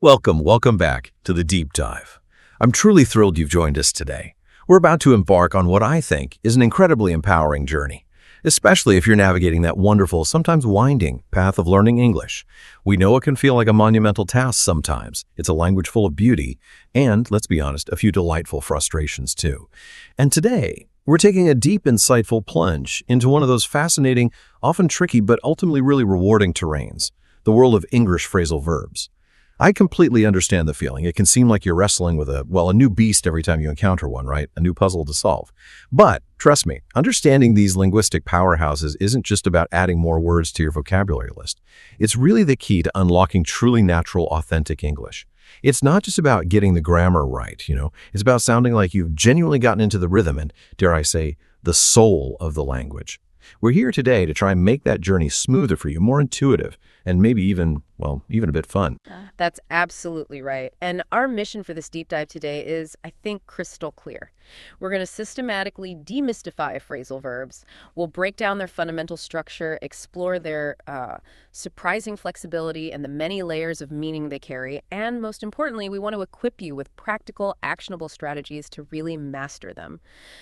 Welcome back to the Deep Dive. I'm truly thrilled you've joined us today. We're about to embark on what I think is an incredibly empowering journey, especially if you're navigating that wonderful, sometimes winding path of learning English. We know it can feel like a monumental task sometimes. It's a language full of beauty and, let's be honest, a few delightful frustrations too. And today, we're taking a deep, insightful plunge into one of those fascinating, often tricky, but ultimately really rewarding terrains, the world of English phrasal verbs. I completely understand the feeling. It can seem like you're wrestling with a new beast every time you encounter one, right? A new puzzle to solve. But trust me, understanding these linguistic powerhouses isn't just about adding more words to your vocabulary list. It's really the key to unlocking truly natural, authentic English. It's not just about getting the grammar right, It's about sounding like you've genuinely gotten into the rhythm and, dare I say, the soul of the language. We're here today to try and make that journey smoother for you, more intuitive, and maybe even a bit fun. That's absolutely right. And our mission for this deep dive today is, I think, crystal clear. We're going to systematically demystify phrasal verbs. We'll break down their fundamental structure, explore their surprising flexibility and the many layers of meaning they carry. And most importantly, we want to equip you with practical, actionable strategies to really master them.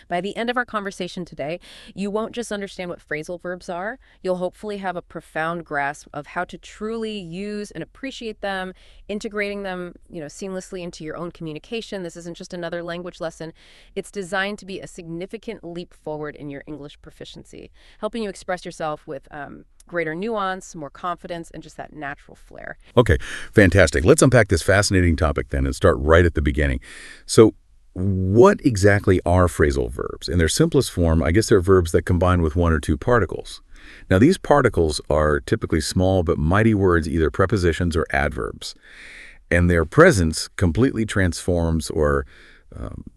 By the end of our conversation today, you won't just understand what phrasal verbs are. You'll hopefully have a profound grasp of how to truly use and appreciate them, integrating them, seamlessly into your own communication. This isn't just another language lesson. It's designed to be a significant leap forward in your English proficiency, helping you express yourself with greater nuance, more confidence, and just that natural flair. Okay, fantastic. Let's unpack this fascinating topic then and start right at the beginning. So what exactly are phrasal verbs? In their simplest form, I guess they're verbs that combine with one or two particles. Now, these particles are typically small but mighty words, either prepositions or adverbs. And their presence completely transforms or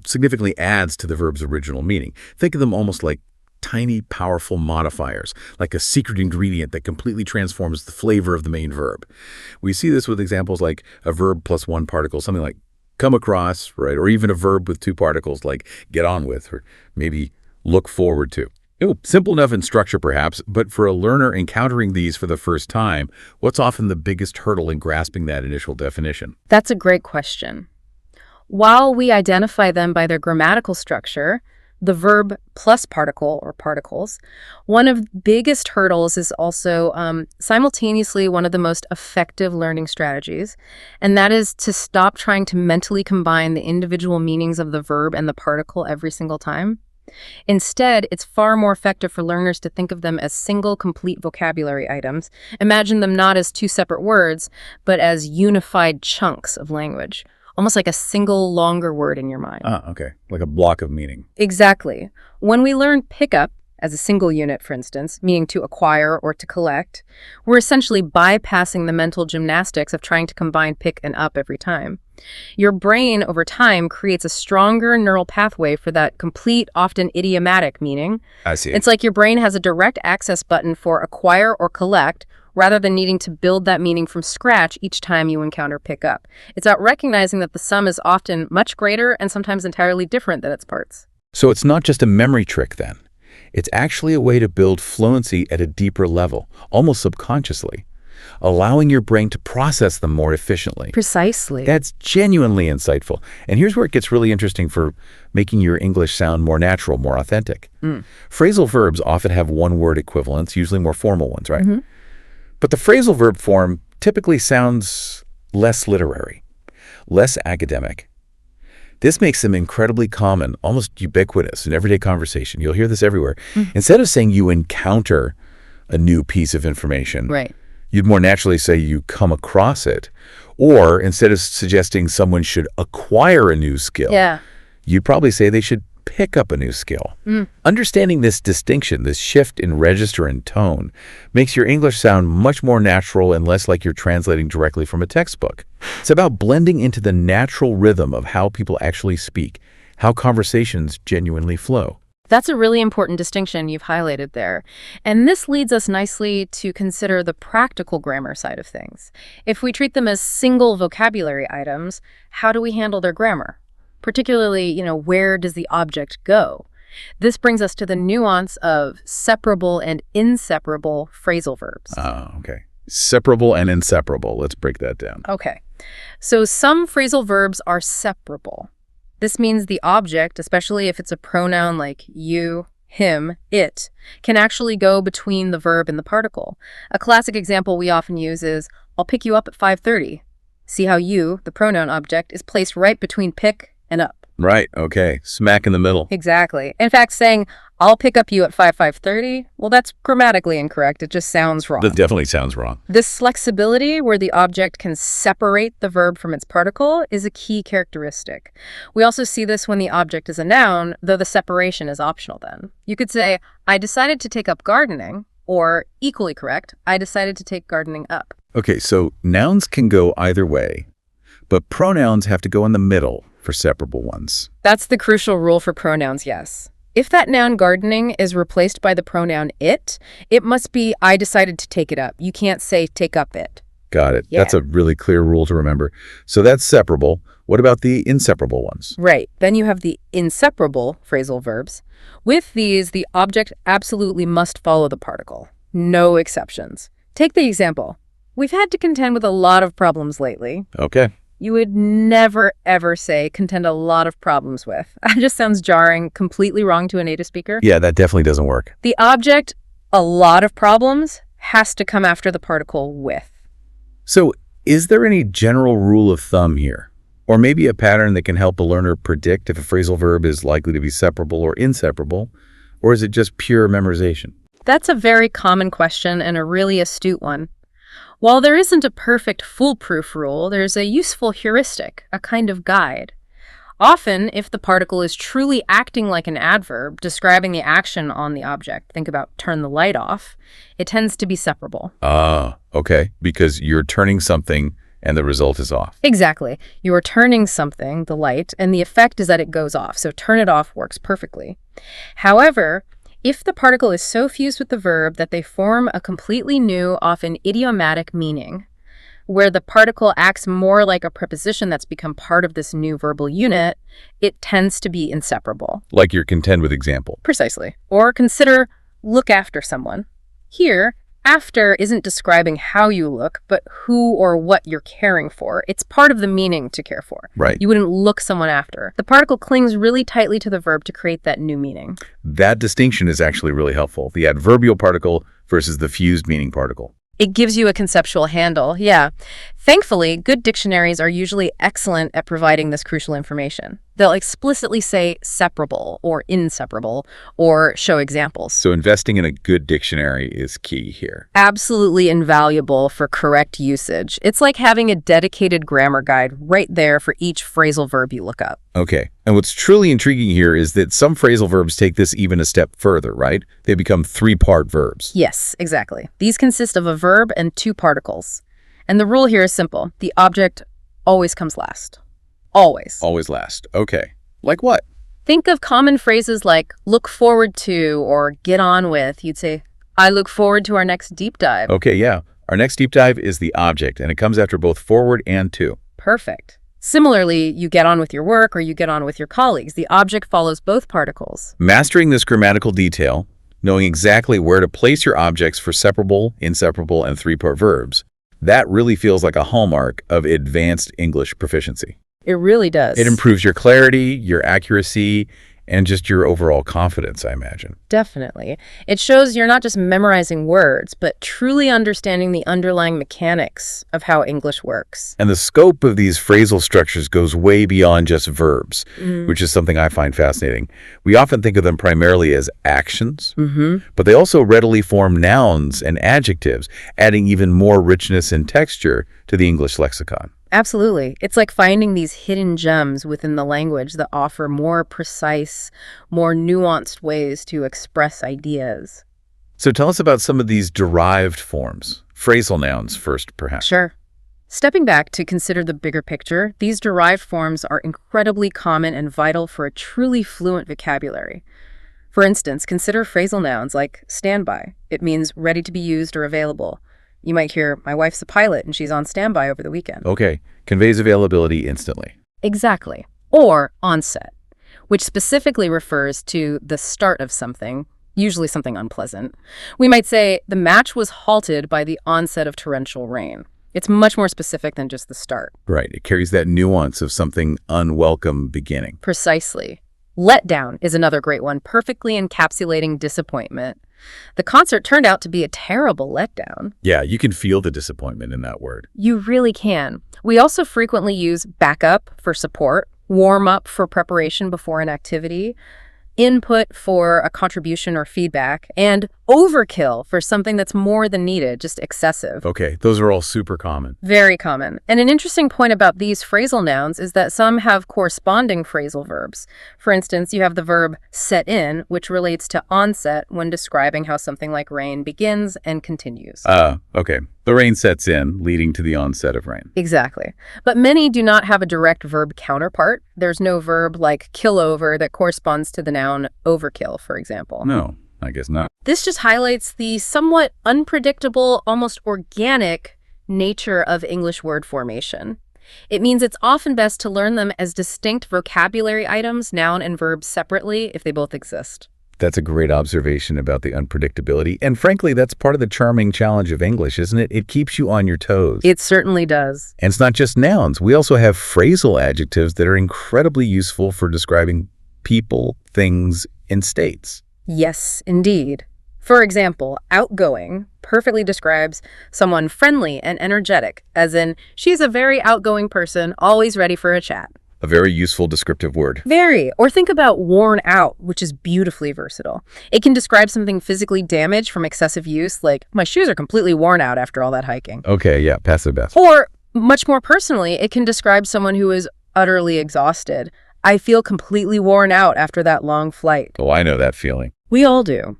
significantly adds to the verb's original meaning. Think of them almost like tiny, powerful modifiers, like a secret ingredient that completely transforms the flavor of the main verb. We see this with examples like a verb plus one particle, something like come across, right? Or even a verb with two particles like get on with, or maybe look forward to. Simple enough in structure perhaps, but for a learner encountering these for the first time, what's often the biggest hurdle in grasping that initial definition? That's a great question. While we identify them by their grammatical structure, the verb plus particle or particles, one of the biggest hurdles is also simultaneously one of the most effective learning strategies, and that is to stop trying to mentally combine the individual meanings of the verb and the particle every single time. Instead, it's far more effective for learners to think of them as single, complete vocabulary items. Imagine them not as two separate words, but as unified chunks of language, almost like a single longer word in your mind. Okay. Like a block of meaning. Exactly. When we learn pickup as a single unit, for instance, meaning to acquire or to collect, we're essentially bypassing the mental gymnastics of trying to combine pick and up every time. Your brain, over time, creates a stronger neural pathway for that complete, often idiomatic meaning. I see. It's like your brain has a direct access button for acquire or collect, rather than needing to build that meaning from scratch each time you encounter pick up. It's about recognizing that the sum is often much greater and sometimes entirely different than its parts. So it's not just a memory trick then. It's actually a way to build fluency at a deeper level, almost subconsciously, allowing your brain to process them more efficiently. Precisely. That's genuinely insightful. And here's where it gets really interesting for making your English sound more natural, more authentic. Phrasal verbs often have one-word equivalents, usually more formal ones, right? Mm-hmm. But the phrasal verb form typically sounds less literary, less academic. This makes them incredibly common, almost ubiquitous in everyday conversation. You'll hear this everywhere. Instead of saying you encounter a new piece of information, Right. You'd more naturally say you come across it. Or instead of suggesting someone should acquire a new skill, you'd probably say they should pick up a new skill. Understanding this distinction, this shift in register and tone, makes your English sound much more natural and less like you're translating directly from a textbook. It's about blending into the natural rhythm of how people actually speak, how conversations genuinely flow. That's a really important distinction you've highlighted there. And this leads us nicely to consider the practical grammar side of things. If we treat them as single vocabulary items, how do we handle their grammar? Particularly, where does the object go? This brings us to the nuance of separable and inseparable phrasal verbs. Okay. Separable and inseparable. Let's break that down. Okay. So some phrasal verbs are separable. This means the object, especially if it's a pronoun like you, him, it, can actually go between the verb and the particle. A classic example we often use is, I'll pick you up at 5:30. See how you, the pronoun object, is placed right between pick and up. Right, okay. Smack in the middle. Exactly. In fact, saying, I'll pick up you at 5:30, well, that's grammatically incorrect. It just sounds wrong. That definitely sounds wrong. This flexibility, where the object can separate the verb from its particle, is a key characteristic. We also see this when the object is a noun, though the separation is optional then. You could say, I decided to take up gardening, or, equally correct, I decided to take gardening up. Okay, so nouns can go either way, but pronouns have to go in the middle for separable ones. That's the crucial rule for pronouns, yes. If that noun gardening is replaced by the pronoun it must be I decided to take it up. You can't say take up it. Got it. Yeah. That's a really clear rule to remember. So that's separable. What about the inseparable ones? Right. Then you have the inseparable phrasal verbs. With these, the object absolutely must follow the particle. No exceptions. Take the example. We've had to contend with a lot of problems lately. Okay. You would never, ever say contend a lot of problems with. That just sounds jarring, completely wrong to a native speaker. Yeah, that definitely doesn't work. The object, a lot of problems, has to come after the particle with. So is there any general rule of thumb here? Or maybe a pattern that can help a learner predict if a phrasal verb is likely to be separable or inseparable? Or is it just pure memorization? That's a very common question and a really astute one. While there isn't a perfect foolproof rule, there's a useful heuristic, a kind of guide. Often, if the particle is truly acting like an adverb, describing the action on the object, think about turn the light off, it tends to be separable. Ah, okay. Because you're turning something and the result is off. Exactly. You are turning something, the light, and the effect is that it goes off, so turn it off works perfectly. However, if the particle is so fused with the verb that they form a completely new, often idiomatic meaning, where the particle acts more like a preposition that's become part of this new verbal unit, it tends to be inseparable. Like your contend with example. Precisely. Or consider look after someone. Here, after isn't describing how you look, but who or what you're caring for. It's part of the meaning to care for. Right. You wouldn't look someone after. The particle clings really tightly to the verb to create that new meaning. That distinction is actually really helpful. The adverbial particle versus the fused meaning particle. It gives you a conceptual handle, yeah. Thankfully, good dictionaries are usually excellent at providing this crucial information. They'll explicitly say separable or inseparable or show examples. So investing in a good dictionary is key here. Absolutely invaluable for correct usage. It's like having a dedicated grammar guide right there for each phrasal verb you look up. Okay. And what's truly intriguing here is that some phrasal verbs take this even a step further, right? They become three-part verbs. Yes, exactly. These consist of a verb and two particles. And the rule here is simple. The object always comes last. Always. Always last. Okay. Like what? Think of common phrases like look forward to or get on with. You'd say, I look forward to our next deep dive. Okay, yeah. Our next deep dive is the object, and it comes after both forward and to. Perfect. Similarly, you get on with your work or you get on with your colleagues. The object follows both particles. Mastering this grammatical detail, knowing exactly where to place your objects for separable, inseparable, and three-part verbs, that really feels like a hallmark of advanced English proficiency. It really does. It improves your clarity, your accuracy, and just your overall confidence, I imagine. Definitely. It shows you're not just memorizing words, but truly understanding the underlying mechanics of how English works. And the scope of these phrasal structures goes way beyond just verbs, which is something I find fascinating. We often think of them primarily as actions, but they also readily form nouns and adjectives, adding even more richness and texture to the English lexicon. Absolutely. It's like finding these hidden gems within the language that offer more precise, more nuanced ways to express ideas. So tell us about some of these derived forms. Phrasal nouns first, perhaps. Sure. Stepping back to consider the bigger picture, these derived forms are incredibly common and vital for a truly fluent vocabulary. For instance, consider phrasal nouns like standby. It means ready to be used or available. You might hear, my wife's a pilot and she's on standby over the weekend. Okay. Conveys availability instantly. Exactly. Or onset, which specifically refers to the start of something, usually something unpleasant. We might say, the match was halted by the onset of torrential rain. It's much more specific than just the start. Right. It carries that nuance of something unwelcome beginning. Precisely. Letdown is another great one, perfectly encapsulating disappointment. The concert turned out to be a terrible letdown. Yeah, you can feel the disappointment in that word. You really can. We also frequently use backup for support, warm up for preparation before an activity, input for a contribution or feedback, and overkill for something that's more than needed, just excessive. Okay, those are all super common. Very common. And an interesting point about these phrasal nouns is that some have corresponding phrasal verbs. For instance, you have the verb set in, which relates to onset when describing how something like rain begins and continues. Okay. The rain sets in, leading to the onset of rain. Exactly. But many do not have a direct verb counterpart. There's no verb like kill over that corresponds to the noun overkill, for example. No, I guess not. This just highlights the somewhat unpredictable, almost organic nature of English word formation. It means it's often best to learn them as distinct vocabulary items, noun and verb separately, if they both exist. That's a great observation about the unpredictability. And frankly, that's part of the charming challenge of English, isn't it? It keeps you on your toes. It certainly does. And it's not just nouns. We also have phrasal adjectives that are incredibly useful for describing people, things, and states. Yes, indeed. For example, outgoing perfectly describes someone friendly and energetic, as in, she's a very outgoing person, always ready for a chat. A very useful descriptive word. Very. Or think about worn out, which is beautifully versatile. It can describe something physically damaged from excessive use, like, my shoes are completely worn out after all that hiking. Okay, yeah, passive best. Or, much more personally, it can describe someone who is utterly exhausted. I feel completely worn out after that long flight. Oh, I know that feeling. We all do.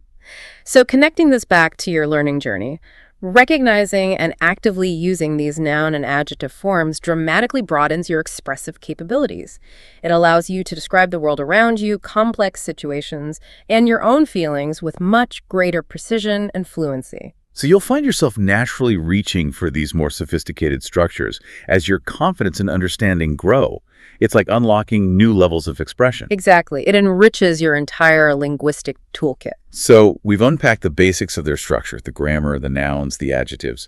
So connecting this back to your learning journey, recognizing and actively using these noun and adjective forms dramatically broadens your expressive capabilities. It allows you to describe the world around you, complex situations, and your own feelings with much greater precision and fluency. So you'll find yourself naturally reaching for these more sophisticated structures as your confidence and understanding grow. It's like unlocking new levels of expression. Exactly. It enriches your entire linguistic toolkit. So we've unpacked the basics of their structure, the grammar, the nouns, the adjectives.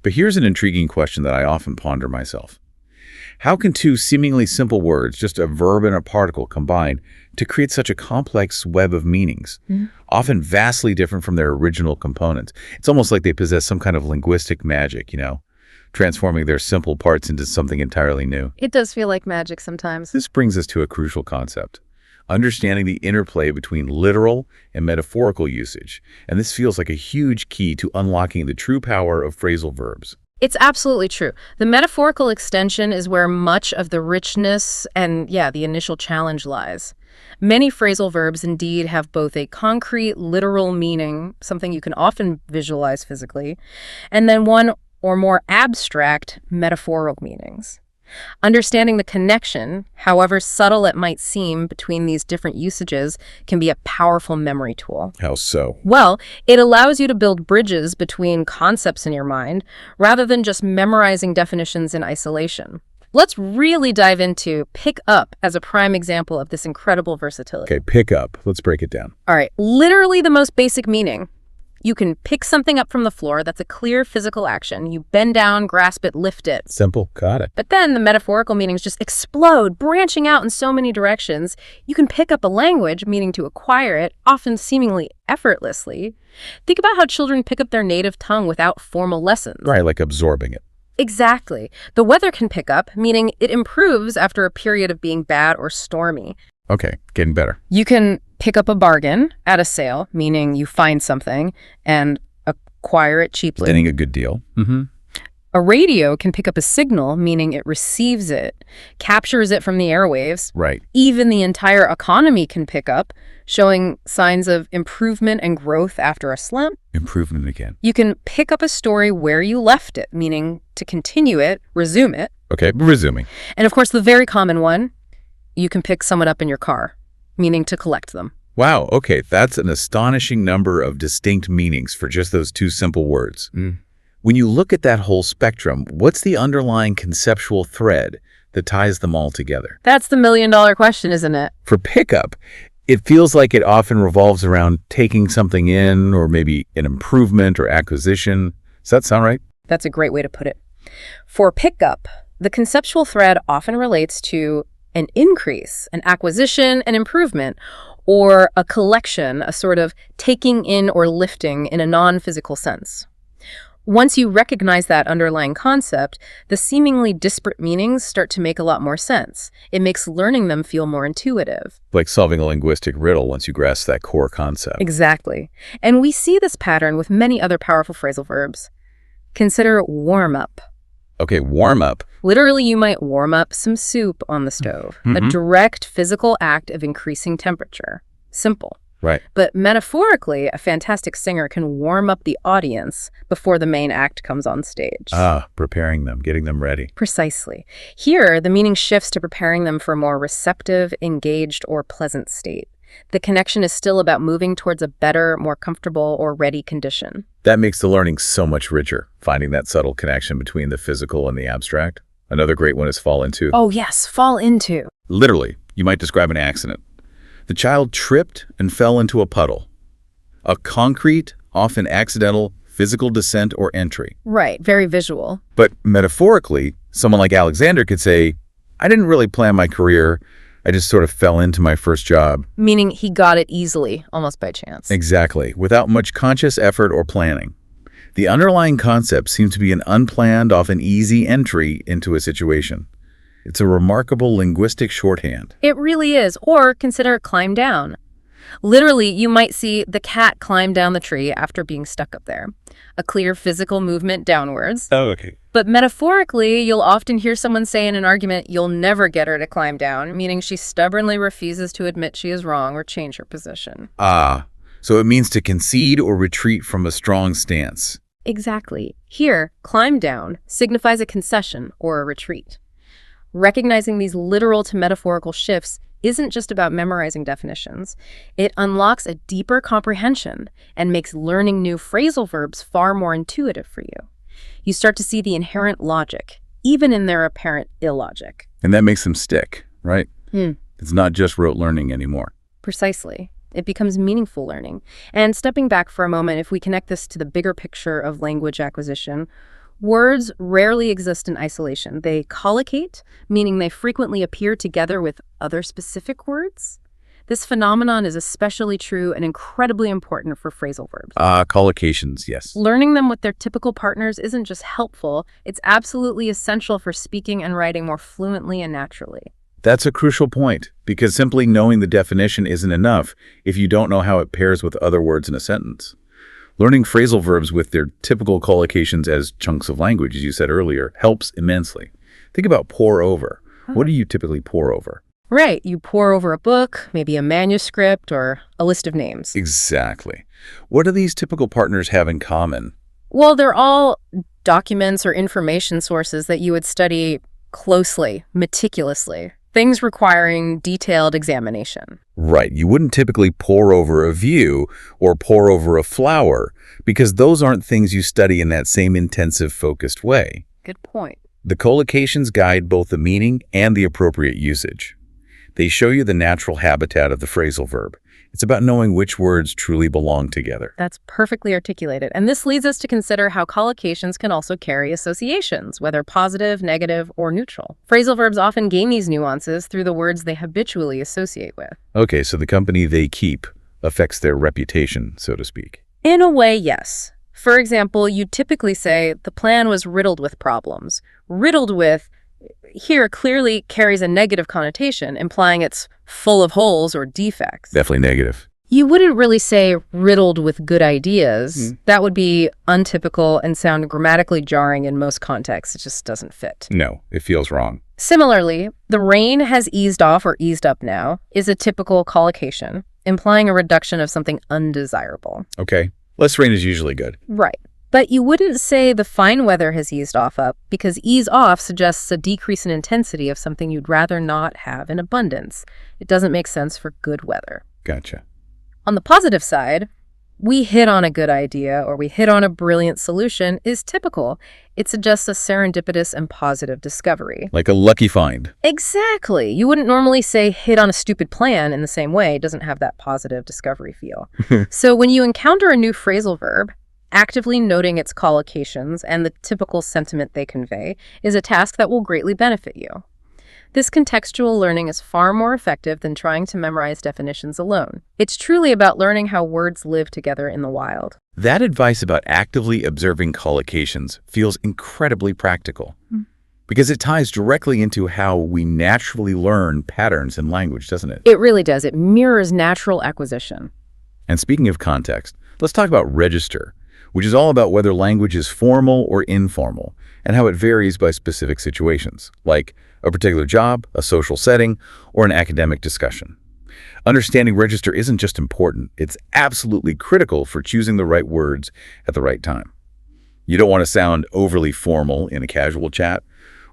But here's an intriguing question that I often ponder myself. How can two seemingly simple words, just a verb and a particle, combine to create such a complex web of meanings, often vastly different from their original components? It's almost like they possess some kind of linguistic magic, transforming their simple parts into something entirely new. It does feel like magic sometimes. This brings us to a crucial concept, understanding the interplay between literal and metaphorical usage. And this feels like a huge key to unlocking the true power of phrasal verbs. It's absolutely true. The metaphorical extension is where much of the richness and, the initial challenge lies. Many phrasal verbs indeed have both a concrete, literal meaning, something you can often visualize physically, and then one or more abstract metaphorical meanings. Understanding the connection, however subtle it might seem between these different usages, can be a powerful memory tool. How so? Well, it allows you to build bridges between concepts in your mind rather than just memorizing definitions in isolation. Let's really dive into pick up as a prime example of this incredible versatility. Okay, pick up. Let's break it down. All right, literally the most basic meaning. You can pick something up from the floor. That's a clear physical action. You bend down, grasp it, lift it. Simple. Got it. But then the metaphorical meanings just explode, branching out in so many directions. You can pick up a language, meaning to acquire it, often seemingly effortlessly. Think about how children pick up their native tongue without formal lessons. Right, like absorbing it. Exactly. The weather can pick up, meaning it improves after a period of being bad or stormy. Okay, getting better. You can pick up a bargain at a sale, meaning you find something and acquire it cheaply. Getting a good deal. A radio can pick up a signal, meaning it receives it, captures it from the airwaves. Right. Even the entire economy can pick up, showing signs of improvement and growth after a slump. Improvement again. You can pick up a story where you left it, meaning to continue it, resume it. Okay, resuming. And of course, the very common one, you can pick someone up in your car, meaning to collect them. Wow, okay, that's an astonishing number of distinct meanings for just those two simple words. When you look at that whole spectrum, what's the underlying conceptual thread that ties them all together? That's the million-dollar question, isn't it? For pickup, it feels like it often revolves around taking something in, or maybe an improvement or acquisition. Does that sound right? That's a great way to put it. For pickup, the conceptual thread often relates to an increase, an acquisition, an improvement, or a collection, a sort of taking in or lifting in a non-physical sense. Once you recognize that underlying concept, the seemingly disparate meanings start to make a lot more sense. It makes learning them feel more intuitive. Like solving a linguistic riddle once you grasp that core concept. Exactly. And we see this pattern with many other powerful phrasal verbs. Consider warm up. Okay, warm up. Literally, you might warm up some soup on the stove. A direct physical act of increasing temperature. Simple. Right. But metaphorically, a fantastic singer can warm up the audience before the main act comes on stage. Preparing them, getting them ready. Precisely. Here, the meaning shifts to preparing them for a more receptive, engaged, or pleasant state. The connection is still about moving towards a better, more comfortable, or ready condition. That makes the learning so much richer, finding that subtle connection between the physical and the abstract. Another great one is fall into. Oh yes, fall into. Literally, you might describe an accident. The child tripped and fell into a puddle. A concrete, often accidental, physical descent or entry. Right, very visual. But metaphorically, someone like Alexander could say, I didn't really plan my career. I just sort of fell into my first job. Meaning he got it easily, almost by chance. Exactly, without much conscious effort or planning. The underlying concept seems to be an unplanned, often easy entry into a situation. It's a remarkable linguistic shorthand. It really is. Or consider climb down. Literally, you might see the cat climb down the tree after being stuck up there. A clear physical movement downwards. Oh, okay. But metaphorically, you'll often hear someone say in an argument, you'll never get her to climb down, meaning she stubbornly refuses to admit she is wrong or change her position. So it means to concede or retreat from a strong stance. Exactly. Here, climb down signifies a concession or a retreat. Recognizing these literal to metaphorical shifts isn't just about memorizing definitions. It unlocks a deeper comprehension and makes learning new phrasal verbs far more intuitive for you. You start to see the inherent logic, even in their apparent illogic. And that makes them stick, right? It's not just rote learning anymore. Precisely. It becomes meaningful learning. And stepping back for a moment, if we connect this to the bigger picture of language acquisition, words rarely exist in isolation. They collocate, meaning they frequently appear together with other specific words. This phenomenon is especially true and incredibly important for phrasal verbs. Collocations, yes. Learning them with their typical partners isn't just helpful, it's absolutely essential for speaking and writing more fluently and naturally. That's a crucial point, because simply knowing the definition isn't enough if you don't know how it pairs with other words in a sentence. Learning phrasal verbs with their typical collocations as chunks of language, as you said earlier, helps immensely. Think about pour over. What do you typically pour over? Right. You pour over a book, maybe a manuscript, or a list of names. Exactly. What do these typical partners have in common? Well, they're all documents or information sources that you would study closely, meticulously. Things requiring detailed examination. Right. You wouldn't typically pour over a view or pour over a flower because those aren't things you study in that same intensive, focused way. Good point. The collocations guide both the meaning and the appropriate usage. They show you the natural habitat of the phrasal verb. It's about knowing which words truly belong together. That's perfectly articulated. And this leads us to consider how collocations can also carry associations, whether positive, negative, or neutral. Phrasal verbs often gain these nuances through the words they habitually associate with. Okay, so the company they keep affects their reputation, so to speak. In a way, yes. For example, you typically say, the plan was riddled with problems. Riddled with here clearly carries a negative connotation, implying it's full of holes or defects. Definitely negative. You wouldn't really say riddled with good ideas. That would be untypical and sound grammatically jarring in most contexts. It just doesn't fit. No, it feels wrong. Similarly, the rain has eased off or eased up now is a typical collocation, implying a reduction of something undesirable. Okay, less rain is usually good. Right. But you wouldn't say the fine weather has eased off up because ease off suggests a decrease in intensity of something you'd rather not have in abundance. It doesn't make sense for good weather. Gotcha. On the positive side, we hit on a good idea or we hit on a brilliant solution is typical. It suggests a serendipitous and positive discovery. Like a lucky find. Exactly. You wouldn't normally say hit on a stupid plan in the same way. It doesn't have that positive discovery feel. So when you encounter a new phrasal verb, Actively noting its collocations and the typical sentiment they convey is a task that will greatly benefit you. This contextual learning is far more effective than trying to memorize definitions alone. It's truly about learning how words live together in the wild. That advice about actively observing collocations feels incredibly practical because it ties directly into how we naturally learn patterns in language, doesn't it? It really does. It mirrors natural acquisition. And speaking of context, let's talk about register, which is all about whether language is formal or informal and how it varies by specific situations, like a particular job, a social setting, or an academic discussion. Understanding register isn't just important, it's absolutely critical for choosing the right words at the right time. You don't want to sound overly formal in a casual chat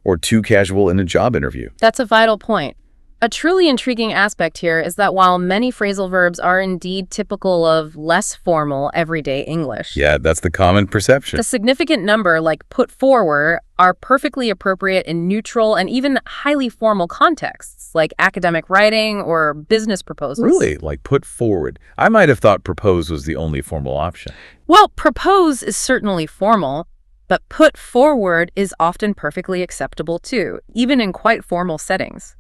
or too casual in a job interview. That's a vital point. A truly intriguing aspect here is that while many phrasal verbs are indeed typical of less formal, everyday English, Yeah, that's the common perception. the significant number, like put forward, are perfectly appropriate in neutral and even highly formal contexts, like academic writing or business proposals. Really? Like put forward. I might have thought propose was the only formal option. Well, propose is certainly formal, but put forward is often perfectly acceptable too, even in quite formal settings.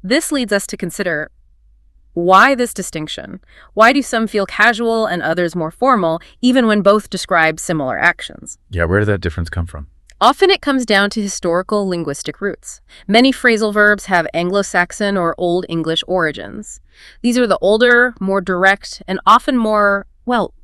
This leads us to consider why this distinction? Why do some feel casual and others more formal, even when both describe similar actions? Yeah, where did that difference come from? Often it comes down to historical linguistic roots. Many phrasal verbs have Anglo-Saxon or Old English origins. These are the older, more direct, and often more,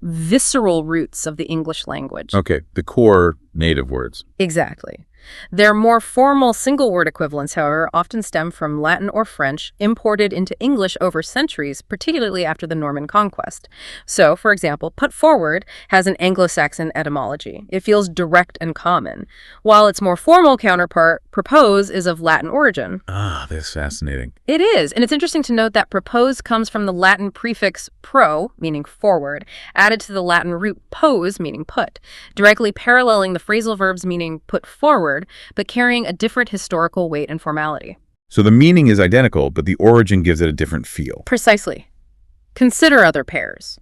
visceral roots of the English language. Okay, the core native words. Exactly. Their more formal single-word equivalents, however, often stem from Latin or French, imported into English over centuries, particularly after the Norman conquest. So, for example, put forward has an Anglo-Saxon etymology. It feels direct and common, while its more formal counterpart, propose, is of Latin origin. Ah, that's fascinating. It is, and it's interesting to note that propose comes from the Latin prefix pro, meaning forward, added to the Latin root pose, meaning put, directly paralleling the phrasal verbs meaning put forward, but carrying a different historical weight and formality. So the meaning is identical, but the origin gives it a different feel. Precisely. Consider other pairs.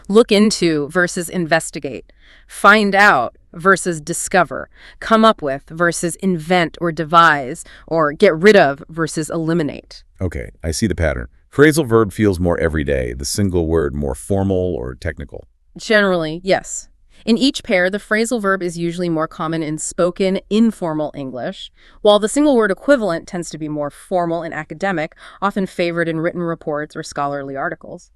Look into versus investigate. Find out versus discover. Come up with versus invent or devise, or get rid of versus eliminate. Okay, I see the pattern. Phrasal verb feels more everyday, the single word more formal or technical. Generally, yes. In each pair, the phrasal verb is usually more common in spoken, informal English, while the single word equivalent tends to be more formal and academic, often favored in written reports or scholarly articles.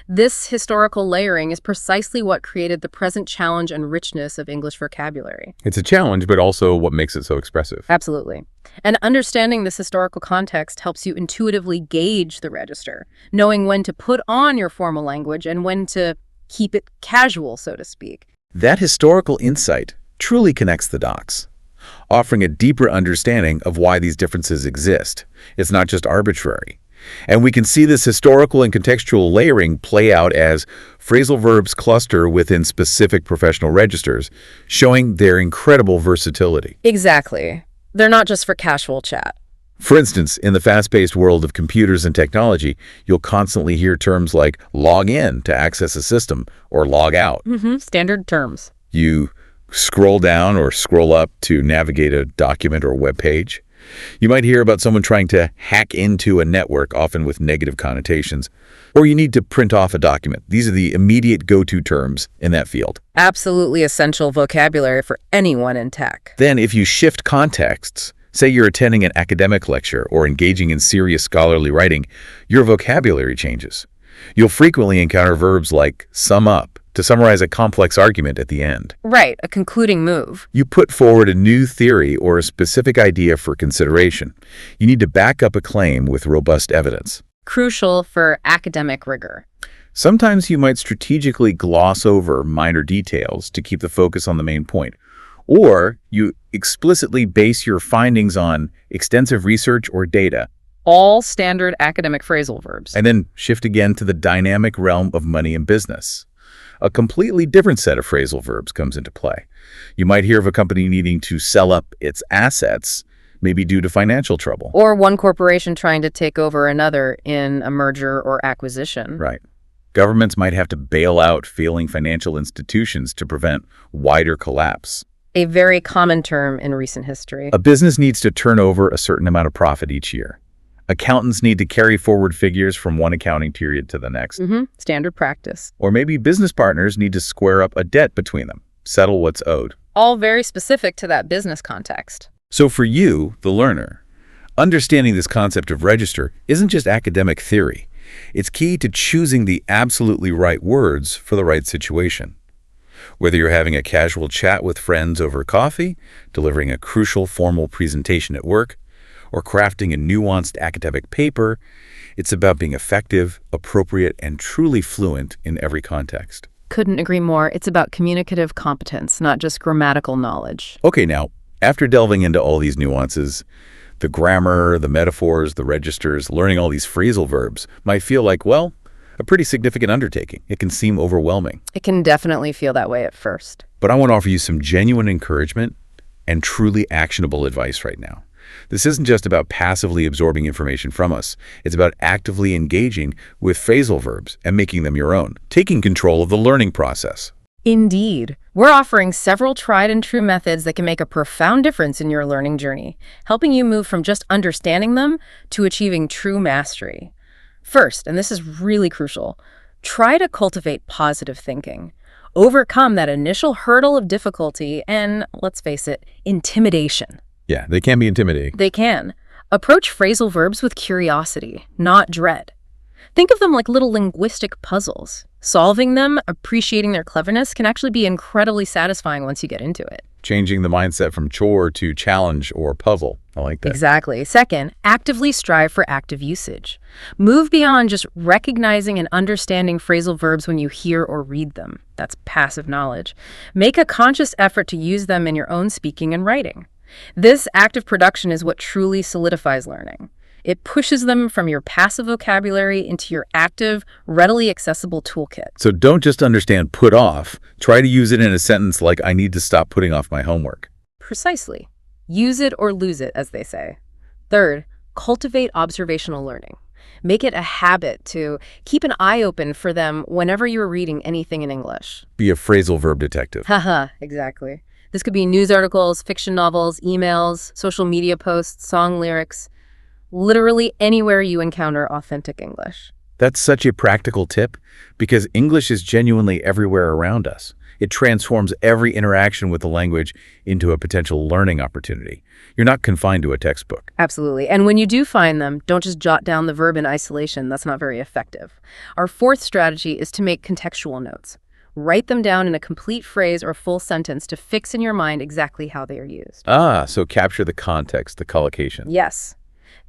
This historical layering is precisely what created the present challenge and richness of English vocabulary. It's a challenge, but also what makes it so expressive. Absolutely. And understanding this historical context helps you intuitively gauge the register, knowing when to put on your formal language and when to keep it casual, so to speak. That historical insight truly connects the dots, offering a deeper understanding of why these differences exist. It's not just arbitrary. And we can see this historical and contextual layering play out as phrasal verbs cluster within specific professional registers, showing their incredible versatility. Exactly. They're not just for casual chat. For instance, in the fast-paced world of computers and technology, you'll constantly hear terms like log in to access a system or log out. Standard terms. You scroll down or scroll up to navigate a document or web page. You might hear about someone trying to hack into a network, often with negative connotations. Or you need to print off a document. These are the immediate go-to terms in that field. Absolutely essential vocabulary for anyone in tech. Then, if you shift contexts, say you're attending an academic lecture or engaging in serious scholarly writing, your vocabulary changes. You'll frequently encounter verbs like sum up to summarize a complex argument at the end. Right, a concluding move. You put forward a new theory or a specific idea for consideration. You need to back up a claim with robust evidence. Crucial for academic rigor. Sometimes you might strategically gloss over minor details to keep the focus on the main point. Or you explicitly base your findings on extensive research or data. All standard academic phrasal verbs. And then shift again to the dynamic realm of money and business. A completely different set of phrasal verbs comes into play. You might hear of a company needing to sell up its assets, maybe due to financial trouble. Or one corporation trying to take over another in a merger or acquisition. Right. Governments might have to bail out failing financial institutions to prevent wider collapse. A very common term in recent history. A business needs to turn over a certain amount of profit each year. Accountants need to carry forward figures from one accounting period to the next. Standard practice. Or maybe business partners need to square up a debt between them, settle what's owed. All very specific to that business context. So for you, the learner, understanding this concept of register isn't just academic theory. It's key to choosing the absolutely right words for the right situation. Whether you're having a casual chat with friends over coffee, delivering a crucial formal presentation at work, or crafting a nuanced academic paper, it's about being effective, appropriate, and truly fluent in every context. Couldn't agree more. It's about communicative competence, not just grammatical knowledge. Okay, now, after delving into all these nuances, the grammar, the metaphors, the registers, learning all these phrasal verbs might feel like, well, a pretty significant undertaking. It can seem overwhelming. It can definitely feel that way at first. But I want to offer you some genuine encouragement and truly actionable advice right now. This isn't just about passively absorbing information from us. It's about actively engaging with phrasal verbs and making them your own, taking control of the learning process. Indeed. We're offering several tried and true methods that can make a profound difference in your learning journey, helping you move from just understanding them to achieving true mastery. First, and this is really crucial, try to cultivate positive thinking. Overcome that initial hurdle of difficulty and, let's face it, intimidation. Yeah, they can be intimidating. They can. Approach phrasal verbs with curiosity, not dread. Think of them like little linguistic puzzles. Solving them, appreciating their cleverness, can actually be incredibly satisfying once you get into it. Changing the mindset from chore to challenge or puzzle. I like that. Exactly. Second, actively strive for active usage. Move beyond just recognizing and understanding phrasal verbs when you hear or read them. That's passive knowledge. Make a conscious effort to use them in your own speaking and writing. This active production is what truly solidifies learning. It pushes them from your passive vocabulary into your active, readily accessible toolkit. So don't just understand put off. Try to use it in a sentence like, I need to stop putting off my homework. Precisely. Use it or lose it, as they say. Third, cultivate observational learning. Make it a habit to keep an eye open for them whenever you're reading anything in English. Be a phrasal verb detective. Haha, exactly. This could be news articles, fiction novels, emails, social media posts, song lyrics, literally anywhere you encounter authentic English. That's such a practical tip because English is genuinely everywhere around us. It transforms every interaction with the language into a potential learning opportunity. You're not confined to a textbook. Absolutely. And when you do find them, don't just jot down the verb in isolation. That's not very effective. Our fourth strategy is to make contextual notes. Write them down in a complete phrase or full sentence to fix in your mind exactly how they are used. So capture the context, the collocation. Yes.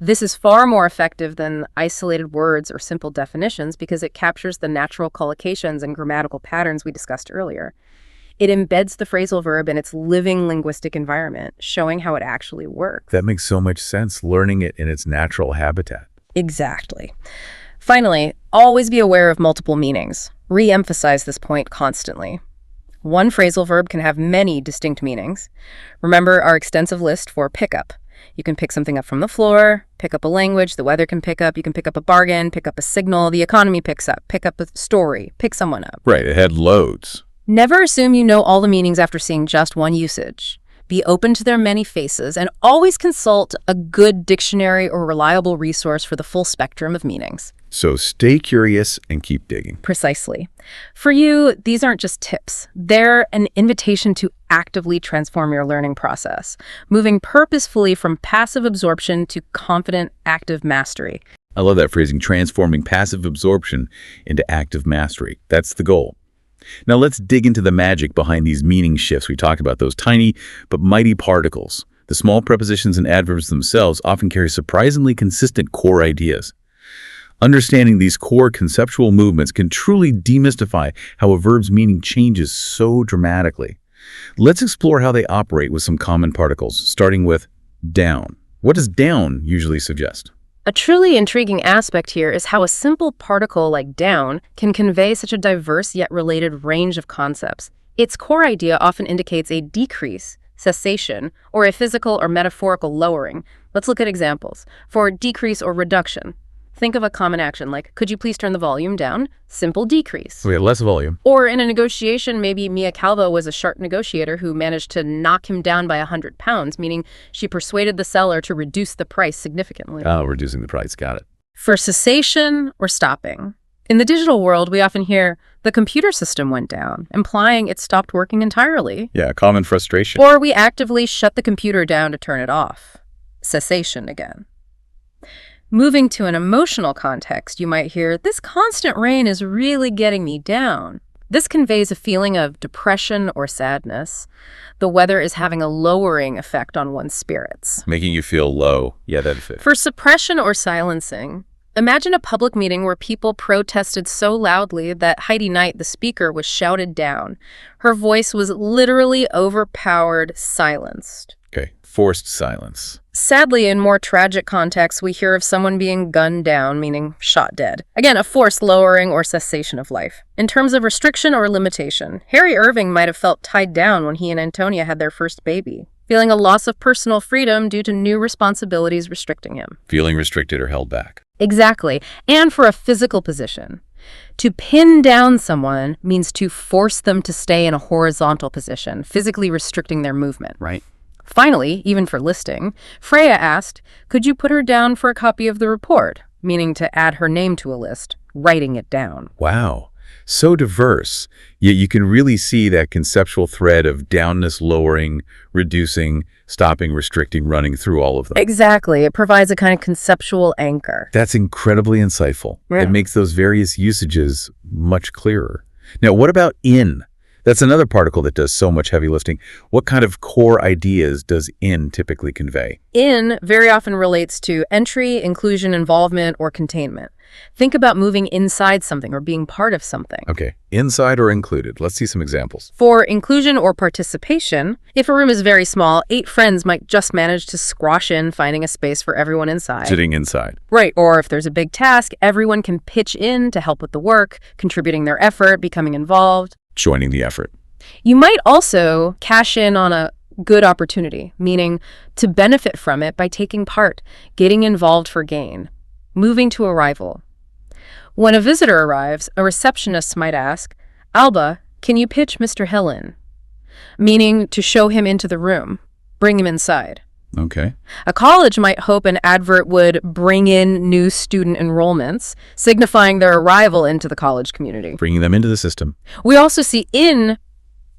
This is far more effective than isolated words or simple definitions because it captures the natural collocations and grammatical patterns we discussed earlier. It embeds the phrasal verb in its living linguistic environment, showing how it actually works. That makes so much sense, learning it in its natural habitat. Exactly. Finally, always be aware of multiple meanings. Re-emphasize this point constantly. One phrasal verb can have many distinct meanings. Remember our extensive list for pickup. You can pick something up from the floor, pick up a language, the weather can pick up, you can pick up a bargain, pick up a signal, the economy picks up, pick up a story, pick someone up. Right, it had loads. Never assume you know all the meanings after seeing just one usage. Be open to their many faces and always consult a good dictionary or reliable resource for the full spectrum of meanings. So stay curious and keep digging. Precisely. For you, these aren't just tips. They're an invitation to actively transform your learning process, moving purposefully from passive absorption to confident, active mastery. I love that phrasing, transforming passive absorption into active mastery. That's the goal. Now let's dig into the magic behind these meaning shifts. We talked about those tiny but mighty particles. The small prepositions and adverbs themselves often carry surprisingly consistent core ideas. Understanding these core conceptual movements can truly demystify how a verb's meaning changes so dramatically. Let's explore how they operate with some common particles, starting with down. What does down usually suggest? A truly intriguing aspect here is how a simple particle like down can convey such a diverse yet related range of concepts. Its core idea often indicates a decrease, cessation, or a physical or metaphorical lowering. Let's look at examples. For decrease or reduction, Think of a common action like, could you please turn the volume down? Simple decrease. We have less volume. Or in a negotiation, maybe Mia Calvo was a sharp negotiator who managed to knock him down by 100 pounds, meaning she persuaded the seller to reduce the price significantly. Oh, reducing the price. Got it. For cessation or stopping. In the digital world, we often hear, the computer system went down, implying it stopped working entirely. Yeah, common frustration. Or we actively shut the computer down to turn it off. Cessation again. Moving to an emotional context, you might hear, this constant rain is really getting me down. This conveys a feeling of depression or sadness. The weather is having a lowering effect on one's spirits. Making you feel low. Yeah, that fit. For suppression or silencing, imagine a public meeting where people protested so loudly that Heidi Knight, the speaker, was shouted down. Her voice was literally overpowered, silenced. Okay, forced silence. Sadly, in more tragic contexts, we hear of someone being gunned down, meaning shot dead. Again, a forced lowering or cessation of life. In terms of restriction or limitation, Harry Irving might have felt tied down when he and Antonia had their first baby, feeling a loss of personal freedom due to new responsibilities restricting him. Feeling restricted or held back. Exactly. And for a physical position. To pin down someone means to force them to stay in a horizontal position, physically restricting their movement. Right. Finally, even for listing, Freya asked, could you put her down for a copy of the report? Meaning to add her name to a list, writing it down. Wow. So diverse, yet you can really see that conceptual thread of downness, lowering, reducing, stopping, restricting, running through all of them. Exactly. It provides a kind of conceptual anchor. That's incredibly insightful. Yeah. It makes those various usages much clearer. Now, what about in? That's another particle that does so much heavy lifting. What kind of core ideas does in typically convey? In very often relates to entry, inclusion, involvement, or containment. Think about moving inside something or being part of something. Okay, inside or included. Let's see some examples. For inclusion or participation, if a room is very small, 8 friends might just manage to squash in, finding a space for everyone inside. Sitting inside. Right, or if there's a big task, everyone can pitch in to help with the work, contributing their effort, becoming involved. Joining the effort. You might also cash in on a good opportunity, meaning to benefit from it by taking part, getting involved for gain, moving to arrival. When a visitor arrives, a receptionist might ask, Alba, can you pitch Mr. Hill in? Meaning to show him into the room, bring him inside. Okay. A college might hope an advert would bring in new student enrollments, signifying their arrival into the college community. Bringing them into the system. We also see in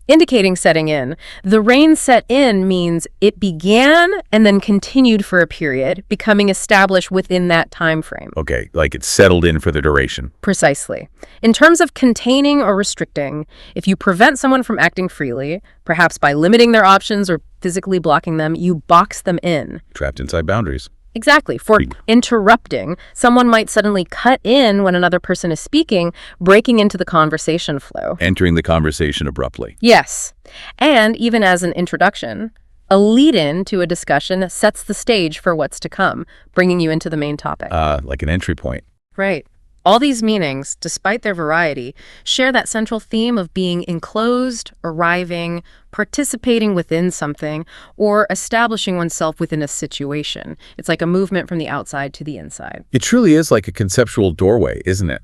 indicating setting in. The rain set in means it began and then continued for a period, becoming established within that time frame. Okay, like it's settled in for the duration. Precisely. In terms of containing or restricting, if you prevent someone from acting freely, perhaps by limiting their options or physically blocking them, you box them in. Trapped inside boundaries. Exactly. For interrupting, someone might suddenly cut in when another person is speaking, breaking into the conversation flow. Entering the conversation abruptly. Yes. And even as an introduction, a lead-in to a discussion sets the stage for what's to come, bringing you into the main topic. Like an entry point. Right. All these meanings, despite their variety, share that central theme of being enclosed, arriving, participating within something, or establishing oneself within a situation. It's like a movement from the outside to the inside. It truly is like a conceptual doorway, isn't it?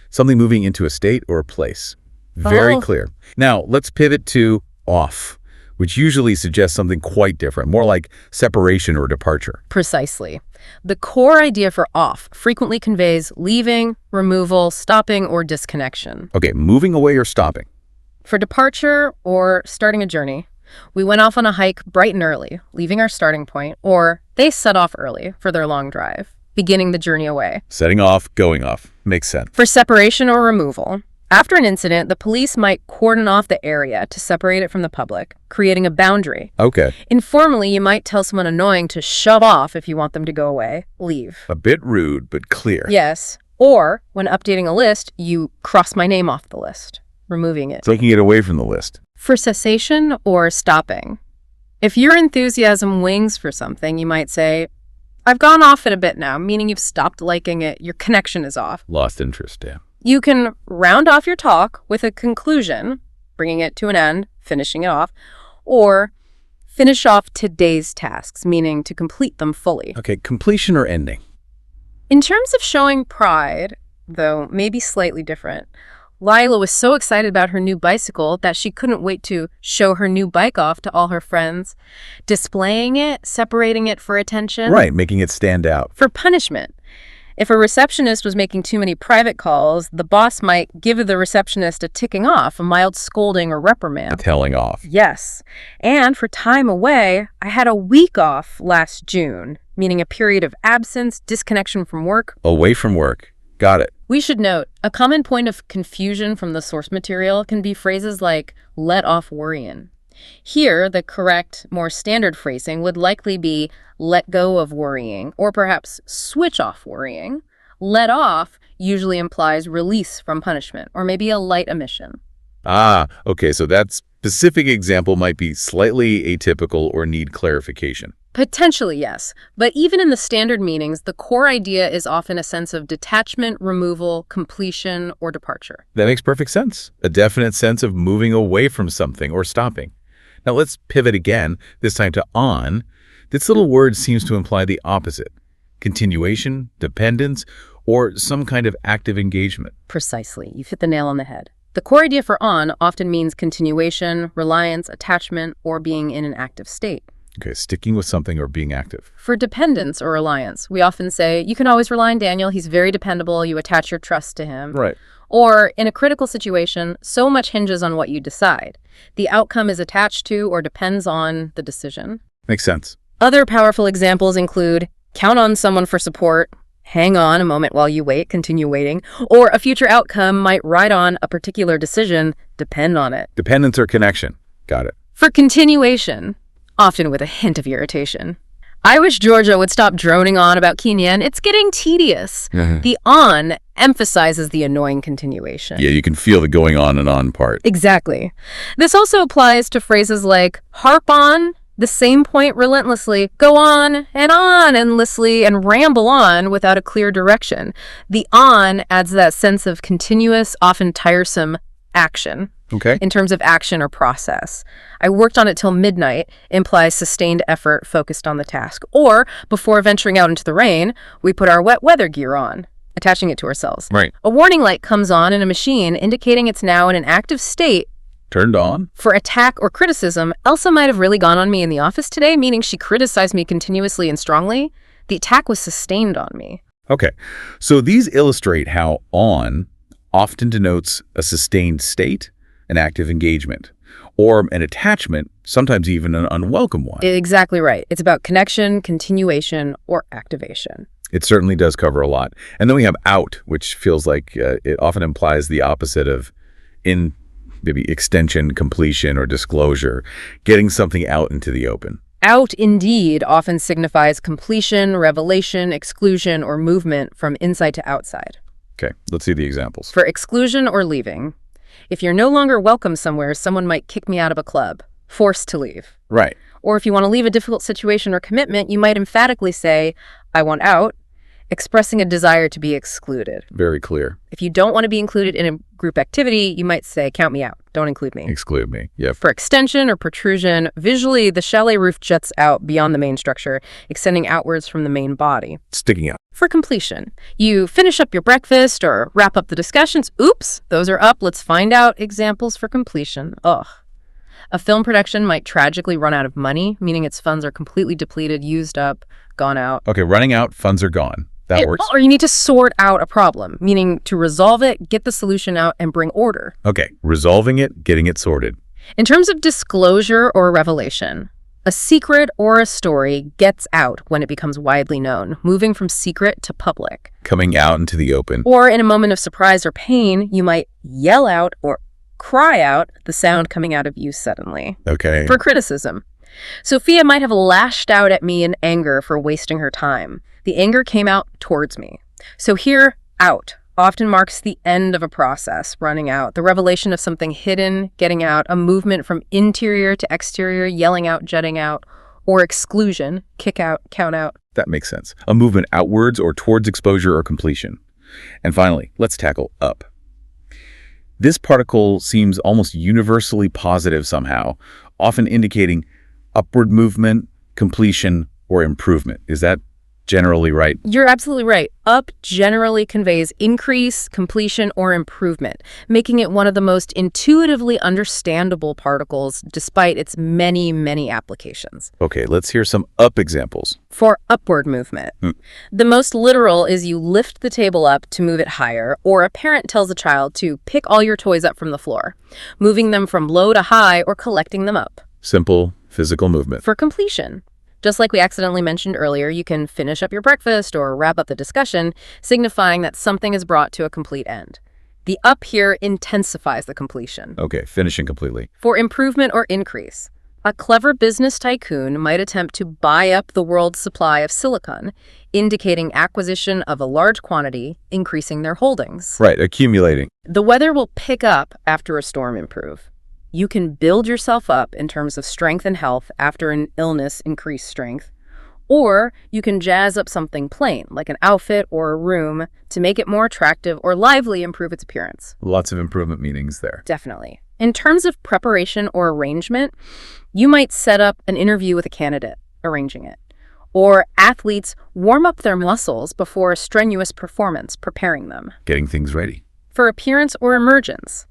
Something moving into a state or a place. Very clear. Now, let's pivot to off, which usually suggests something quite different, more like separation or departure. Precisely. The core idea for off frequently conveys leaving, removal, stopping, or disconnection. Okay, moving away or stopping. For departure or starting a journey, we went off on a hike bright and early, leaving our starting point, or they set off early for their long drive, beginning the journey away. Setting off, going off. Makes sense. For separation or removal, after an incident, the police might cordon off the area to separate it from the public, creating a boundary. Okay. Informally, you might tell someone annoying to shove off if you want them to go away. Leave. A bit rude, but clear. Yes. Or, when updating a list, you cross my name off the list, removing it. Taking it away from the list. For cessation or stopping, if your enthusiasm wings for something, you might say, I've gone off it a bit now, meaning you've stopped liking it, your connection is off. Lost interest, yeah. You can round off your talk with a conclusion, bringing it to an end, finishing it off, or finish off today's tasks, meaning to complete them fully. Okay, completion or ending. In terms of showing pride, though maybe slightly different, Lila was so excited about her new bicycle that she couldn't wait to show her new bike off to all her friends, displaying it, separating it for attention. Right, making it stand out. For punishment. If a receptionist was making too many private calls, the boss might give the receptionist a ticking off, a mild scolding or reprimand. A telling off. Yes. And for time away, I had a week off last June, meaning a period of absence, disconnection from work. Away from work. Got it. We should note, a common point of confusion from the source material can be phrases like, let off worrying. Here, the correct, more standard phrasing would likely be let go of worrying, or perhaps switch off worrying. Let off usually implies release from punishment, or maybe a light omission. Ah, okay, so that specific example might be slightly atypical or need clarification. Potentially, yes. But even in the standard meanings, the core idea is often a sense of detachment, removal, completion, or departure. That makes perfect sense. A definite sense of moving away from something or stopping. Now let's pivot again, this time to on. This little word seems to imply the opposite. Continuation, dependence, or some kind of active engagement. Precisely. You've hit the nail on the head. The core idea for on often means continuation, reliance, attachment, or being in an active state. Okay, sticking with something or being active. For dependence or reliance, we often say, you can always rely on Daniel, he's very dependable, you attach your trust to him. Right. Or, in a critical situation, so much hinges on what you decide. The outcome is attached to or depends on the decision. Makes sense. Other powerful examples include count on someone for support, hang on a moment while you wait, continue waiting, or a future outcome might ride on a particular decision, depend on it. Dependence or connection. Got it. For continuation, often with a hint of irritation. I wish Georgia would stop droning on about Kenyan. It's getting tedious. The on emphasizes the annoying continuation. Yeah, you can feel the going on and on part. Exactly. This also applies to phrases like harp on the same point relentlessly, go on endlessly, and ramble on without a clear direction. The on adds that sense of continuous, often tiresome action. Okay. In terms of action or process. I worked on it till midnight implies sustained effort focused on the task. Or, before venturing out into the rain, we put our wet weather gear on, attaching it to ourselves. Right. A warning light comes on in a machine indicating it's now in an active state. Turned on. For attack or criticism, Elsa might have really gone on me in the office today, meaning she criticized me continuously and strongly. The attack was sustained on me. Okay. So these illustrate how on often denotes a sustained state, an active engagement, or an attachment, sometimes even an unwelcome one. Exactly right. It's about connection, continuation, or activation. It certainly does cover a lot. And then we have out, which feels like it often implies the opposite of in maybe extension, completion, or disclosure, getting something out into the open. Out, indeed, often signifies completion, revelation, exclusion, or movement from inside to outside. Okay, let's see the examples. For exclusion or leaving, if you're no longer welcome somewhere, someone might kick me out of a club, forced to leave. Right. Or if you want to leave a difficult situation or commitment, you might emphatically say, I want out, expressing a desire to be excluded. Very clear. If you don't want to be included in a group activity, you might say, count me out, don't include me. Exclude me, yep. For extension or protrusion, visually, the chalet roof juts out beyond the main structure, extending outwards from the main body. Sticking out. For completion, you finish up your breakfast or wrap up the discussions. Oops, those are up. Let's find out examples for completion. Ugh. A film production might tragically run out of money, meaning its funds are completely depleted, used up, gone out. Okay, running out, funds are gone. That works. Or you need to sort out a problem, meaning to resolve it, get the solution out, and bring order. Okay, resolving it, getting it sorted. In terms of disclosure or revelation, a secret or a story gets out when it becomes widely known, moving from secret to public. Coming out into the open. Or in a moment of surprise or pain, you might yell out or cry out the sound coming out of you suddenly. Okay. For criticism. Sophia might have lashed out at me in anger for wasting her time. The anger came out towards me. So here, out often marks the end of a process, running out, the revelation of something hidden, getting out, a movement from interior to exterior, yelling out, jutting out, or exclusion, kick out, count out. That makes sense. A movement outwards or towards exposure or completion. And finally, let's tackle up. This particle seems almost universally positive somehow, often indicating upward movement, completion, or improvement. Is that Generally right. You're absolutely right. Up generally conveys increase, completion, or improvement, making it one of the most intuitively understandable particles despite its many, many applications. Okay, let's hear some up examples. For upward movement, the most literal is you lift the table up to move it higher, or a parent tells a child to pick all your toys up from the floor, moving them from low to high or collecting them up. Simple physical movement. For completion, just like we accidentally mentioned earlier, you can finish up your breakfast or wrap up the discussion, signifying that something is brought to a complete end. The up here intensifies the completion. Okay, finishing completely. For improvement or increase, a clever business tycoon might attempt to buy up the world's supply of silicon, indicating acquisition of a large quantity, increasing their holdings. Right, accumulating. The weather will pick up after a storm improve. You can build yourself up in terms of strength and health after an illness increase strength, or you can jazz up something plain, like an outfit or a room, to make it more attractive or lively, improve its appearance. Lots of improvement meanings there. Definitely. In terms of preparation or arrangement, you might set up an interview with a candidate, arranging it. Or athletes warm up their muscles before a strenuous performance, preparing them. Getting things ready. For appearance or emergence,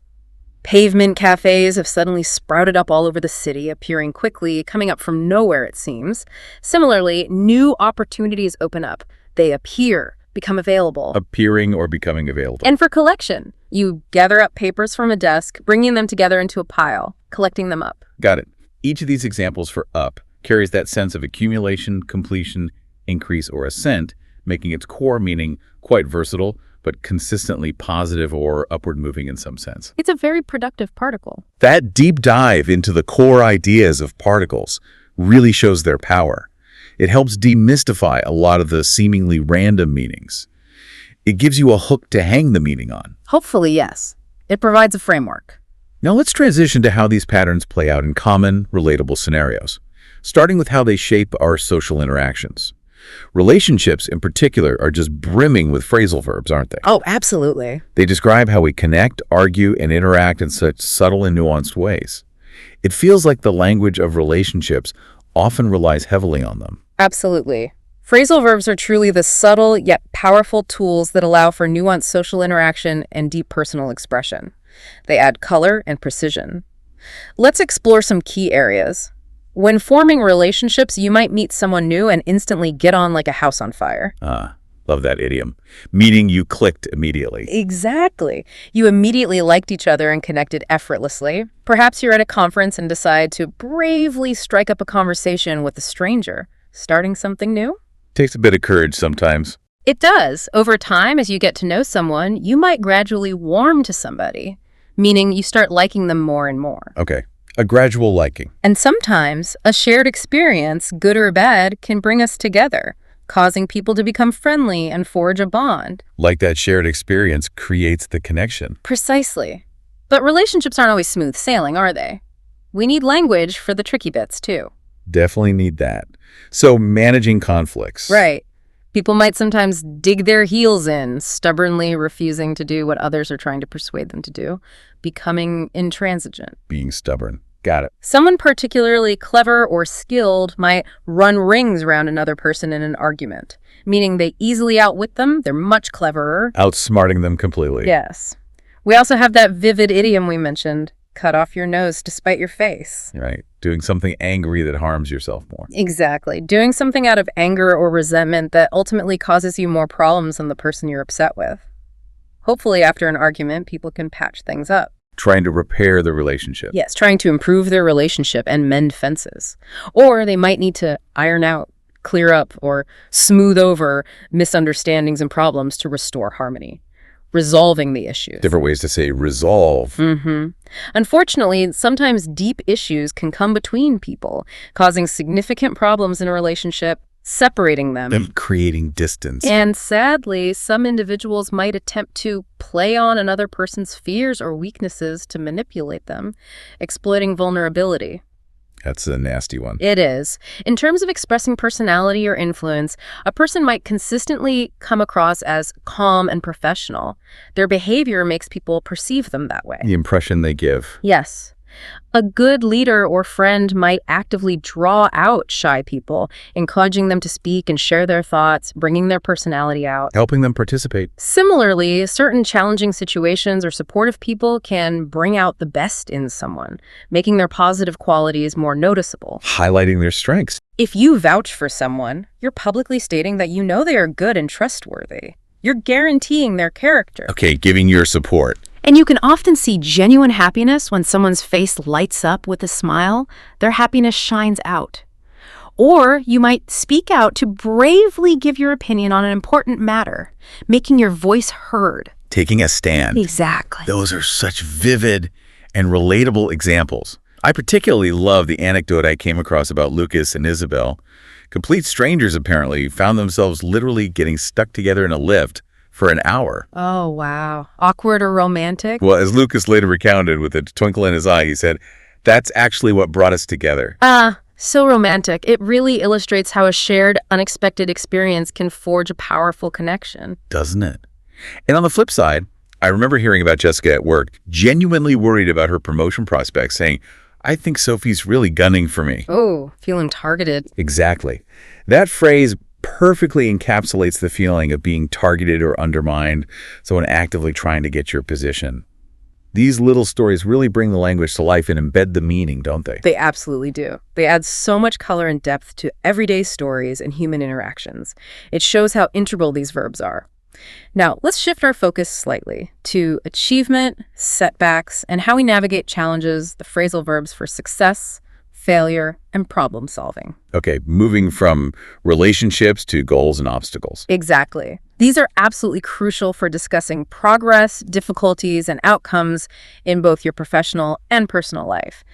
pavement cafes have suddenly sprouted up all over the city, appearing quickly, coming up from nowhere, it seems. Similarly, new opportunities open up. They appear, become available. Appearing or becoming available. And for collection, you gather up papers from a desk, bringing them together into a pile, collecting them up. Got it. Each of these examples for up carries that sense of accumulation, completion, increase, or ascent, making its core meaning quite versatile, but consistently positive or upward moving in some sense. It's a very productive particle. That deep dive into the core ideas of particles really shows their power. It helps demystify a lot of the seemingly random meanings. It gives you a hook to hang the meaning on. Hopefully, yes. It provides a framework. Now let's transition to how these patterns play out in common, relatable scenarios, starting with how they shape our social interactions. Relationships, in particular, are just brimming with phrasal verbs, aren't they? Oh, absolutely. They describe how we connect, argue, and interact in such subtle and nuanced ways. It feels like the language of relationships often relies heavily on them. Absolutely. Phrasal verbs are truly the subtle yet powerful tools that allow for nuanced social interaction and deep personal expression. They add color and precision. Let's explore some key areas. When forming relationships, you might meet someone new and instantly get on like a house on fire. Love that idiom. Meaning you clicked immediately. Exactly. You immediately liked each other and connected effortlessly. Perhaps you're at a conference and decide to bravely strike up a conversation with a stranger, starting something new. Takes a bit of courage sometimes. It does. Over time, as you get to know someone, you might gradually warm to somebody, meaning you start liking them more and more. Okay. A gradual liking. And sometimes, a shared experience, good or bad, can bring us together, causing people to become friendly and forge a bond. Like that shared experience creates the connection. Precisely. But relationships aren't always smooth sailing, are they? We need language for the tricky bits, too. Definitely need that. So managing conflicts. Right. People might sometimes dig their heels in, stubbornly refusing to do what others are trying to persuade them to do, becoming intransigent. Being stubborn. Got it. Someone particularly clever or skilled might run rings around another person in an argument, meaning they easily outwit them, they're much cleverer. Outsmarting them completely. Yes. We also have that vivid idiom we mentioned, cut off your nose to spite your face. Right. Doing something angry that harms yourself more. Exactly. Doing something out of anger or resentment that ultimately causes you more problems than the person you're upset with. Hopefully, after an argument, people can patch things up. Trying to repair the relationship. Yes, trying to improve their relationship and mend fences. Or they might need to iron out, clear up, or smooth over misunderstandings and problems to restore harmony. Resolving the issues. Different ways to say resolve. Unfortunately, sometimes deep issues can come between people, causing significant problems in a relationship, separating them. Creating distance. And sadly, some individuals might attempt to play on another person's fears or weaknesses to manipulate them, exploiting vulnerability. That's a nasty one. It is. In terms of expressing personality or influence, a person might consistently come across as calm and professional. Their behavior makes people perceive them that way. The impression they give. Yes. A good leader or friend might actively draw out shy people, encouraging them to speak and share their thoughts, bringing their personality out. Helping them participate. Similarly, certain challenging situations or supportive people can bring out the best in someone, making their positive qualities more noticeable. Highlighting their strengths. If you vouch for someone, you're publicly stating that you know they are good and trustworthy. You're guaranteeing their character. Okay, giving your support. And you can often see genuine happiness when someone's face lights up with a smile. Their happiness shines out. Or you might speak out to bravely give your opinion on an important matter, making your voice heard. Taking a stand. Exactly. Those are such vivid and relatable examples. I particularly love the anecdote I came across about Lucas and Isabel. Complete strangers, apparently, found themselves literally getting stuck together in a lift for an hour. Oh, wow. Awkward or romantic? Well, as Lucas later recounted with a twinkle in his eye, he said, "That's actually what brought us together." So romantic. It really illustrates how a shared, unexpected experience can forge a powerful connection. Doesn't it? And on the flip side, I remember hearing about Jessica at work, genuinely worried about her promotion prospects, saying, "I think Sophie's really gunning for me." Oh, feeling targeted. Exactly. That phrase perfectly encapsulates the feeling of being targeted or undermined, someone actively trying to get your position. These little stories really bring the language to life and embed the meaning, don't they? They absolutely do. They add so much color and depth to everyday stories and human interactions. It shows how integral these verbs are. Now, let's shift our focus slightly to achievement, setbacks, and how we navigate challenges, the phrasal verbs for success, failure, and problem solving. Okay, moving from relationships to goals and obstacles. Exactly. These are absolutely crucial for discussing progress, difficulties, and outcomes in both your professional and personal life.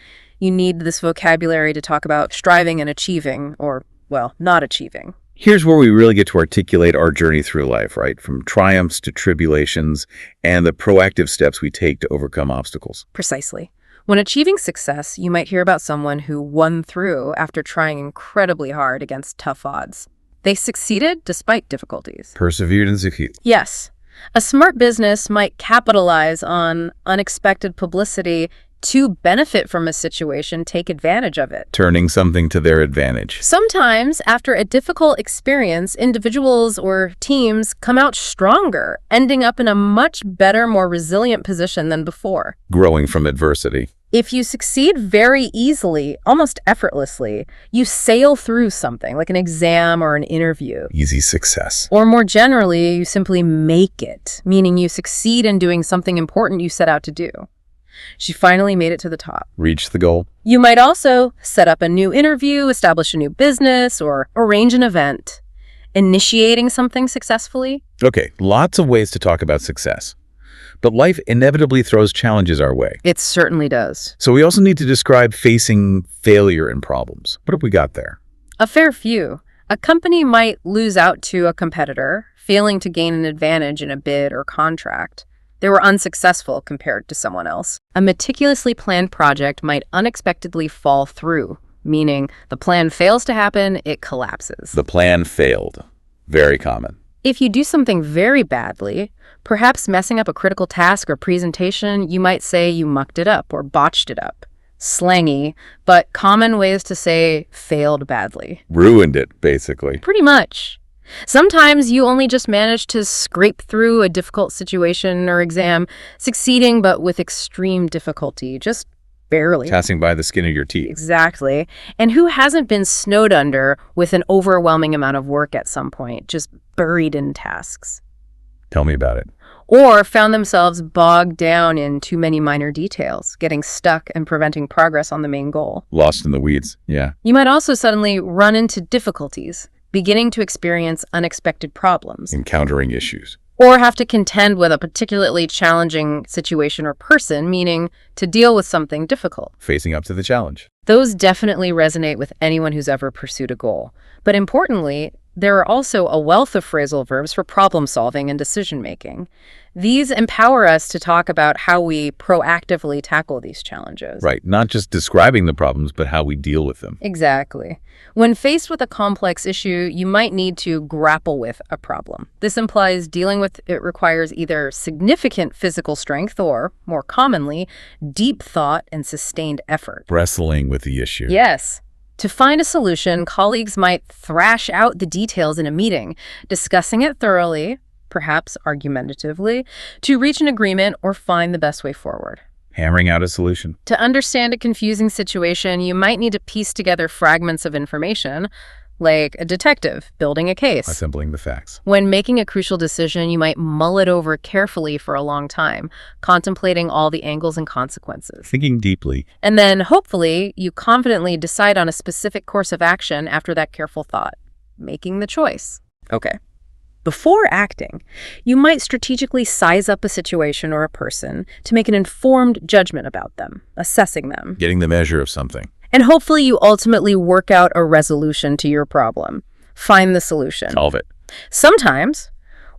You need this vocabulary to talk about striving and achieving, or, well, not achieving. Here's where we really get to articulate our journey through life, right? From triumphs to tribulations and the proactive steps we take to overcome obstacles. Precisely. When achieving success, you might hear about someone who won through after trying incredibly hard against tough odds. They succeeded despite difficulties. Persevered and succeeded. Yes. A smart business might capitalize on unexpected publicity to benefit from a situation, take advantage of it. Turning something to their advantage. Sometimes, after a difficult experience, individuals or teams come out stronger, ending up in a much better, more resilient position than before. Growing from adversity. If you succeed very easily, almost effortlessly, you sail through something, like an exam or an interview. Easy success. Or more generally, you simply make it, meaning you succeed in doing something important you set out to do. She finally made it to the top. Reach the goal. You might also set up a new interview, establish a new business, or arrange an event. Initiating something successfully? Okay, lots of ways to talk about success. But life inevitably throws challenges our way. It certainly does. So we also need to describe facing failure and problems. What have we got there? A fair few. A company might lose out to a competitor, failing to gain an advantage in a bid or contract. They were unsuccessful compared to someone else. A meticulously planned project might unexpectedly fall through, meaning the plan fails to happen, it collapses. The plan failed. Very common. If you do something very badly, perhaps messing up a critical task or presentation, you might say you mucked it up or botched it up. Slangy, but common ways to say failed badly. Ruined it, basically. Pretty much. Sometimes you only just manage to scrape through a difficult situation or exam, succeeding but with extreme difficulty, just barely. Passing by the skin of your teeth. Exactly. And who hasn't been snowed under with an overwhelming amount of work at some point, just buried in tasks? Tell me about it. Or found themselves bogged down in too many minor details, getting stuck and preventing progress on the main goal. Lost in the weeds, yeah. You might also suddenly run into difficulties, beginning to experience unexpected problems. Encountering issues. Or have to contend with a particularly challenging situation or person, meaning to deal with something difficult. Facing up to the challenge. Those definitely resonate with anyone who's ever pursued a goal. But importantly, There are also a wealth of phrasal verbs for problem solving and decision making. These empower us to talk about how we proactively tackle these challenges. Right. Not just describing the problems, but how we deal with them. Exactly. When faced with a complex issue, you might need to grapple with a problem. This implies dealing with it requires either significant physical strength or, more commonly, deep thought and sustained effort. Wrestling with the issue. Yes. To find a solution, colleagues might thrash out the details in a meeting, discussing it thoroughly, perhaps argumentatively, to reach an agreement or find the best way forward. Hammering out a solution. To understand a confusing situation, you might need to piece together fragments of information, like a detective building a case. Assembling the facts. When making a crucial decision, you might mull it over carefully for a long time, contemplating all the angles and consequences. Thinking deeply. And then, hopefully, you confidently decide on a specific course of action after that careful thought, making the choice. Okay. Before acting, you might strategically size up a situation or a person to make an informed judgment about them, assessing them. Getting the measure of something. And hopefully you ultimately work out a resolution to your problem. Find the solution. Solve it. Sometimes,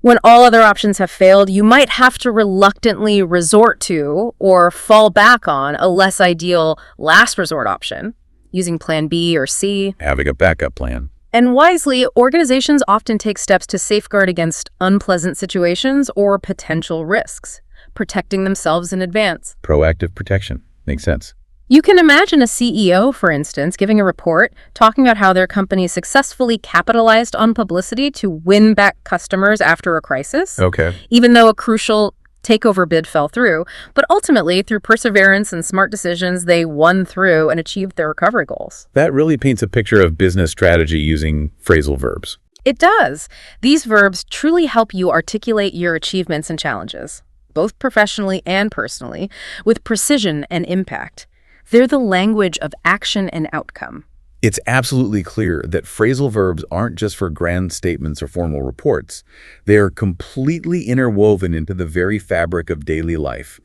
when all other options have failed, you might have to reluctantly resort to or fall back on a less ideal last resort option, using plan B or C. Having a backup plan. And wisely, organizations often take steps to safeguard against unpleasant situations or potential risks, protecting themselves in advance. Proactive protection. Makes sense. You can imagine a CEO, for instance, giving a report talking about how their company successfully capitalized on publicity to win back customers after a crisis. Okay. Even though a crucial takeover bid fell through, but ultimately, through perseverance and smart decisions, they won through and achieved their recovery goals. That really paints a picture of business strategy using phrasal verbs. It does. These verbs truly help you articulate your achievements and challenges, both professionally and personally, with precision and impact. They're the language of action and outcome. It's absolutely clear that phrasal verbs aren't just for grand statements or formal reports. They are completely interwoven into the very fabric of daily life.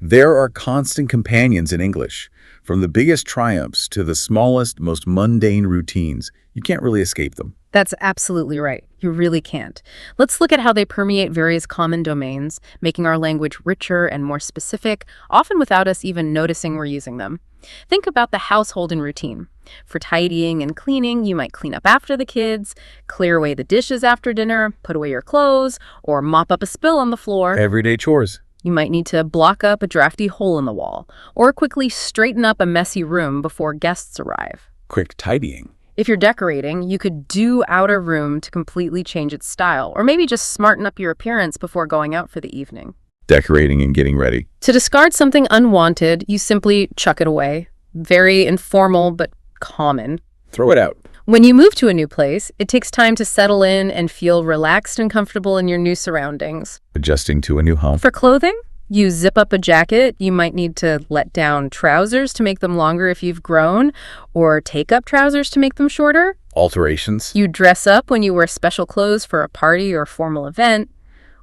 There are constant companions in English, from the biggest triumphs to the smallest, most mundane routines. You can't really escape them. That's absolutely right. You really can't. Let's look at how they permeate various common domains, making our language richer and more specific, often without us even noticing we're using them. Think about the household and routine. For tidying and cleaning, you might clean up after the kids, clear away the dishes after dinner, put away your clothes, or mop up a spill on the floor. Everyday chores. You might need to block up a drafty hole in the wall, or quickly straighten up a messy room before guests arrive. Quick tidying. If you're decorating, you could do out a room to completely change its style, or maybe just smarten up your appearance before going out for the evening. Decorating and getting ready. To discard something unwanted, you simply chuck it away. Very informal, but common. Throw it out. When you move to a new place, it takes time to settle in and feel relaxed and comfortable in your new surroundings. Adjusting to a new home. For clothing, you zip up a jacket. You might need to let down trousers to make them longer if you've grown, or take up trousers to make them shorter. Alterations. You dress up when you wear special clothes for a party or formal event.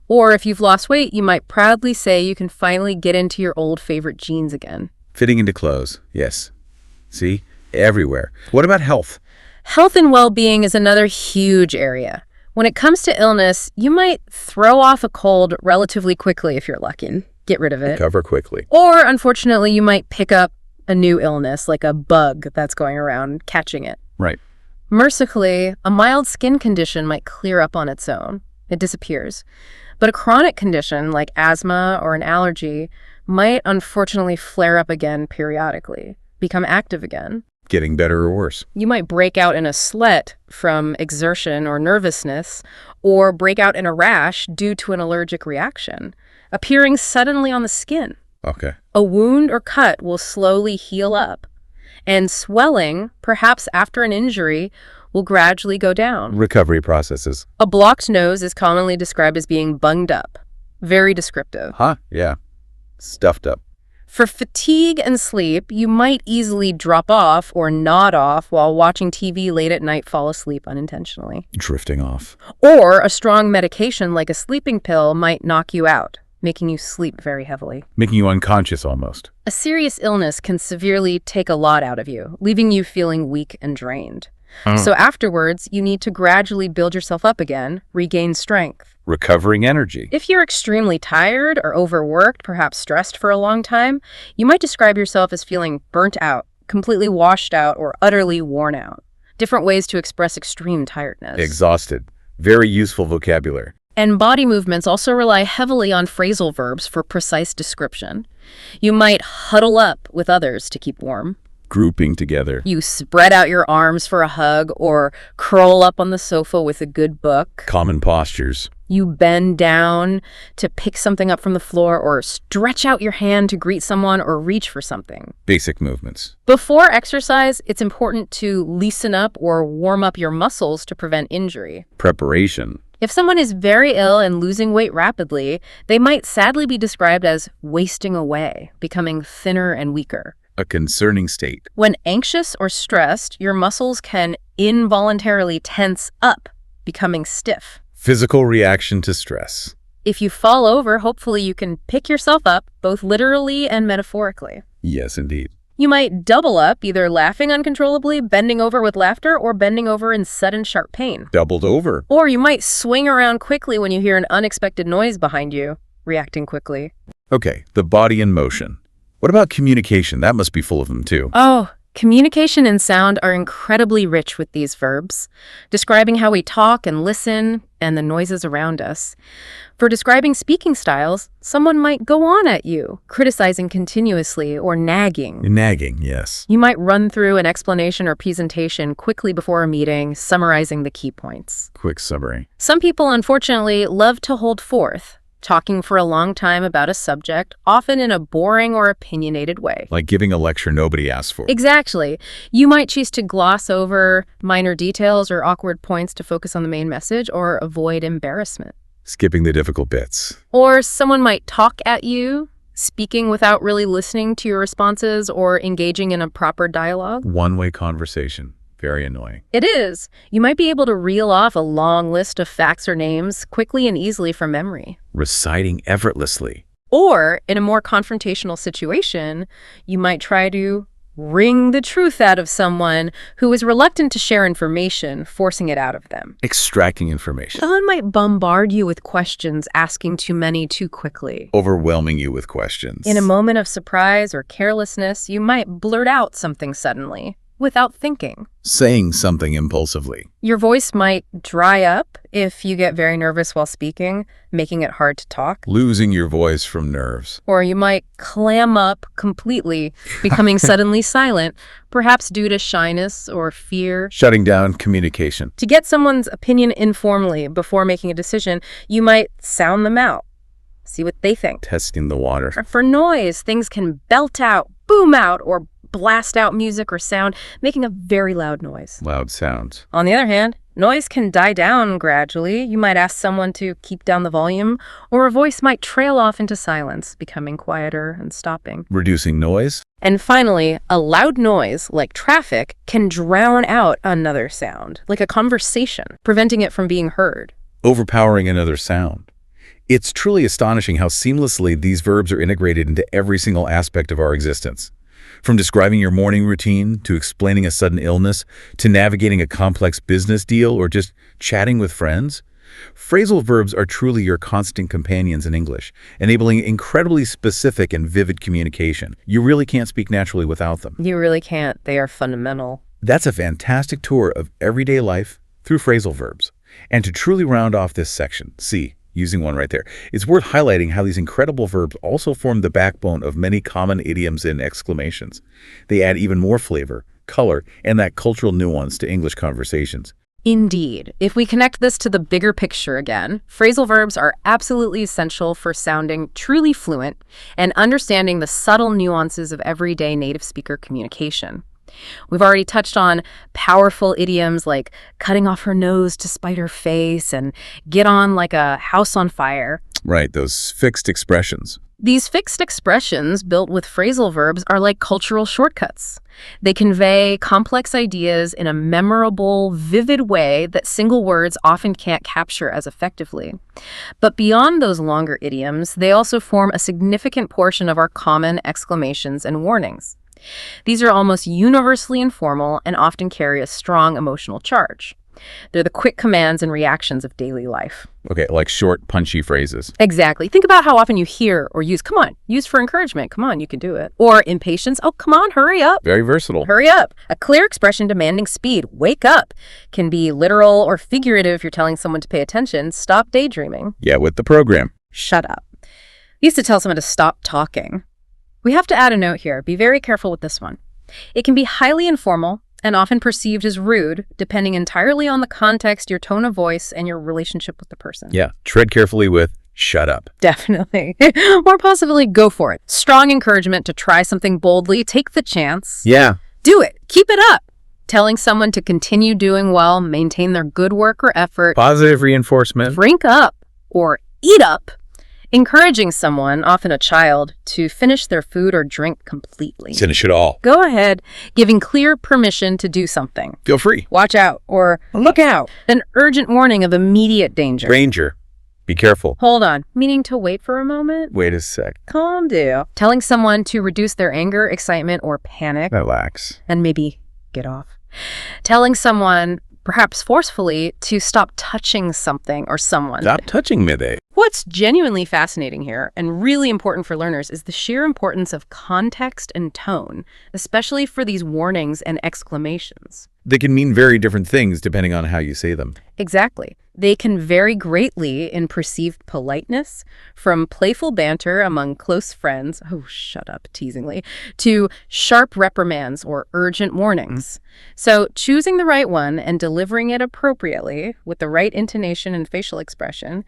Or if you've lost weight, you might proudly say you can finally get into your old favorite jeans again. Fitting into clothes. Yes. See? Everywhere. What about health? Health and well-being is another huge area. When it comes to illness, you might throw off a cold relatively quickly if you're lucky. Get rid of it. Recover quickly. Or, unfortunately, you might pick up a new illness, like a bug that's going around, catching it. Right. Mercifully, a mild skin condition might clear up on its own. It disappears. But a chronic condition, like asthma or an allergy, might unfortunately flare up again periodically, become active again. Getting better or worse. You might break out in a sweat from exertion or nervousness, or break out in a rash due to an allergic reaction, appearing suddenly on the skin. Okay. A wound or cut will slowly heal up, and swelling, perhaps after an injury, will gradually go down. Recovery processes. A blocked nose is commonly described as being bunged up. Very descriptive. Huh? Yeah. Stuffed up. For fatigue and sleep, you might easily drop off or nod off while watching TV late at night, fall asleep unintentionally. Drifting off. Or a strong medication like a sleeping pill might knock you out, making you sleep very heavily. Making you unconscious almost. A serious illness can severely take a lot out of you, leaving you feeling weak and drained. So afterwards, you need to gradually build yourself up again, regain strength. Recovering energy. If you're extremely tired or overworked, perhaps stressed for a long time, you might describe yourself as feeling burnt out, completely washed out, or utterly worn out. Different ways to express extreme tiredness. Exhausted. Very useful vocabulary. And body movements also rely heavily on phrasal verbs for precise description. You might huddle up with others to keep warm. Grouping together. You spread out your arms for a hug or curl up on the sofa with a good book. Common postures. You bend down to pick something up from the floor or stretch out your hand to greet someone or reach for something. Basic movements. Before exercise, it's important to loosen up or warm up your muscles to prevent injury. Preparation. If someone is very ill and losing weight rapidly, they might sadly be described as wasting away, becoming thinner and weaker. A concerning state. When anxious or stressed, your muscles can involuntarily tense up, becoming stiff. Physical reaction to stress. If you fall over, hopefully you can pick yourself up, both literally and metaphorically. Yes, indeed. You might double up, either laughing uncontrollably, bending over with laughter, or bending over in sudden sharp pain. Doubled over. Or you might swing around quickly when you hear an unexpected noise behind you, reacting quickly. Okay, the body in motion. What about communication? That must be full of them too. Oh, communication and sound are incredibly rich with these verbs, describing how we talk and listen and the noises around us. For describing speaking styles, someone might go on at you, criticizing continuously or nagging. Nagging, yes. You might run through an explanation or presentation quickly before a meeting, summarizing the key points. Quick summary. Some people, unfortunately, love to hold forth, talking for a long time about a subject, often in a boring or opinionated way. Like giving a lecture nobody asked for. Exactly. You might choose to gloss over minor details or awkward points to focus on the main message or avoid embarrassment. Skipping the difficult bits. Or someone might talk at you, speaking without really listening to your responses or engaging in a proper dialogue. One-way conversation. Very annoying. It is. You might be able to reel off a long list of facts or names quickly and easily from memory. Reciting effortlessly. Or, in a more confrontational situation, you might try to wring the truth out of someone who is reluctant to share information, forcing it out of them. Extracting information. Someone might bombard you with questions, asking too many too quickly. Overwhelming you with questions. In a moment of surprise or carelessness, you might blurt out something suddenly, without thinking. Saying something impulsively. Your voice might dry up if you get very nervous while speaking, making it hard to talk. Losing your voice from nerves. Or you might clam up completely, becoming suddenly silent, perhaps due to shyness or fear. Shutting down communication. To get someone's opinion informally before making a decision, you might sound them out. See what they think. Testing the water. For noise, things can belt out, boom out, or blast out music or sound, making a very loud noise. Loud sounds. On the other hand, noise can die down gradually. You might ask someone to keep down the volume, or a voice might trail off into silence, becoming quieter and stopping. Reducing noise. And finally, a loud noise, like traffic, can drown out another sound, like a conversation, preventing it from being heard. Overpowering another sound. It's truly astonishing how seamlessly these verbs are integrated into every single aspect of our existence. From describing your morning routine, to explaining a sudden illness, to navigating a complex business deal, or just chatting with friends, phrasal verbs are truly your constant companions in English, enabling incredibly specific and vivid communication. You really can't speak naturally without them. You really can't. They are fundamental. That's a fantastic tour of everyday life through phrasal verbs. And to truly round off this section, see, using one right there, it's worth highlighting how these incredible verbs also form the backbone of many common idioms and exclamations. They add even more flavor, color, and that cultural nuance to English conversations. Indeed. If we connect this to the bigger picture again, phrasal verbs are absolutely essential for sounding truly fluent and understanding the subtle nuances of everyday native speaker communication. We've already touched on powerful idioms like cutting off her nose to spite her face and get on like a house on fire. Right, those fixed expressions. These fixed expressions built with phrasal verbs are like cultural shortcuts. They convey complex ideas in a memorable, vivid way that single words often can't capture as effectively. But beyond those longer idioms, they also form a significant portion of our common exclamations and warnings. These are almost universally informal and often carry a strong emotional charge. They're the quick commands and reactions of daily life. Okay, like short, punchy phrases. Exactly. Think about how often you hear or use, come on, use for encouragement, come on, you can do it. Or impatience, oh, come on, hurry up. Very versatile. Hurry up. A clear expression demanding speed, wake up, can be literal or figurative if you're telling someone to pay attention, stop daydreaming. Yeah, with the program. Shut up. I used to tell someone to stop talking. We have to add a note here. Be very careful with this one. It can be highly informal and often perceived as rude, depending entirely on the context, your tone of voice, and your relationship with the person. Yeah, tread carefully with shut up. Definitely. Or possibly go for it. Strong encouragement to try something boldly, take the chance. Yeah. Do it. Keep it up. Telling someone to continue doing well, maintain their good work or effort. Positive reinforcement. Drink up or eat up. Encouraging someone, often a child, to finish their food or drink completely. Finish it all. Go ahead, giving clear permission to do something. Feel free. Watch out or look out. An urgent warning of immediate danger. Ranger. Be careful. Hold on, meaning to wait for a moment? Wait a sec. Calm down. Telling someone to reduce their anger, excitement, or panic. Relax. And maybe get off. Telling someone, perhaps forcefully, to stop touching something or someone. Stop touching me, they. What's genuinely fascinating here, and really important for learners, is the sheer importance of context and tone, especially for these warnings and exclamations. They can mean very different things depending on how you say them. Exactly. They can vary greatly in perceived politeness, from playful banter among close friends, oh, shut up, teasingly, to sharp reprimands or urgent warnings. So choosing the right one and delivering it appropriately with the right intonation and facial expression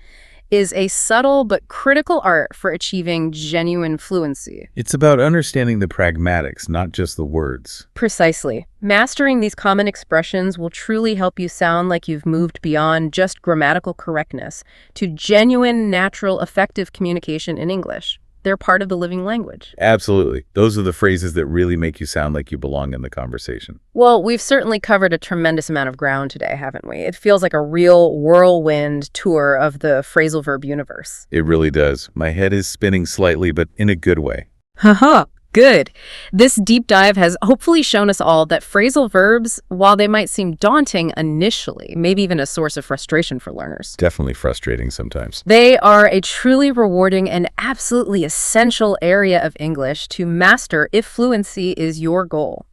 is a subtle but critical art for achieving genuine fluency. It's about understanding the pragmatics, not just the words. Precisely. Mastering these common expressions will truly help you sound like you've moved beyond just grammatical correctness to genuine, natural, effective communication in English. They're part of the living language. Absolutely. Those are the phrases that really make you sound like you belong in the conversation. Well, we've certainly covered a tremendous amount of ground today, haven't we? It feels like a real whirlwind tour of the phrasal verb universe. It really does. My head is spinning slightly, but in a good way. Haha. Good. This deep dive has hopefully shown us all that phrasal verbs, while they might seem daunting initially, maybe even a source of frustration for learners, Definitely frustrating sometimes. they are a truly rewarding and absolutely essential area of English to master if fluency is your goal.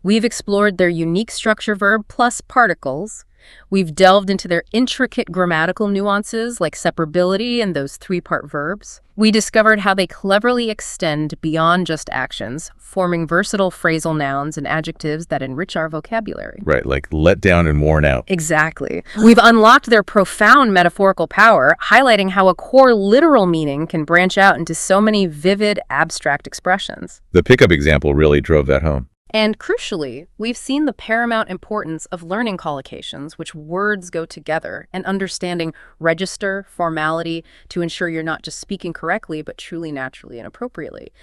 We've explored their unique structure verb plus particles. We've delved into their intricate grammatical nuances like separability and those three-part verbs. We discovered how they cleverly extend beyond just actions, forming versatile phrasal nouns and adjectives that enrich our vocabulary. Right, like let down and worn out. Exactly. We've unlocked their profound metaphorical power, highlighting how a core literal meaning can branch out into so many vivid, abstract expressions. The pickup example really drove that home. And crucially, we've seen the paramount importance of learning collocations, which words go together, and understanding register, formality, to ensure you're not just speaking correctly, but truly naturally and appropriately.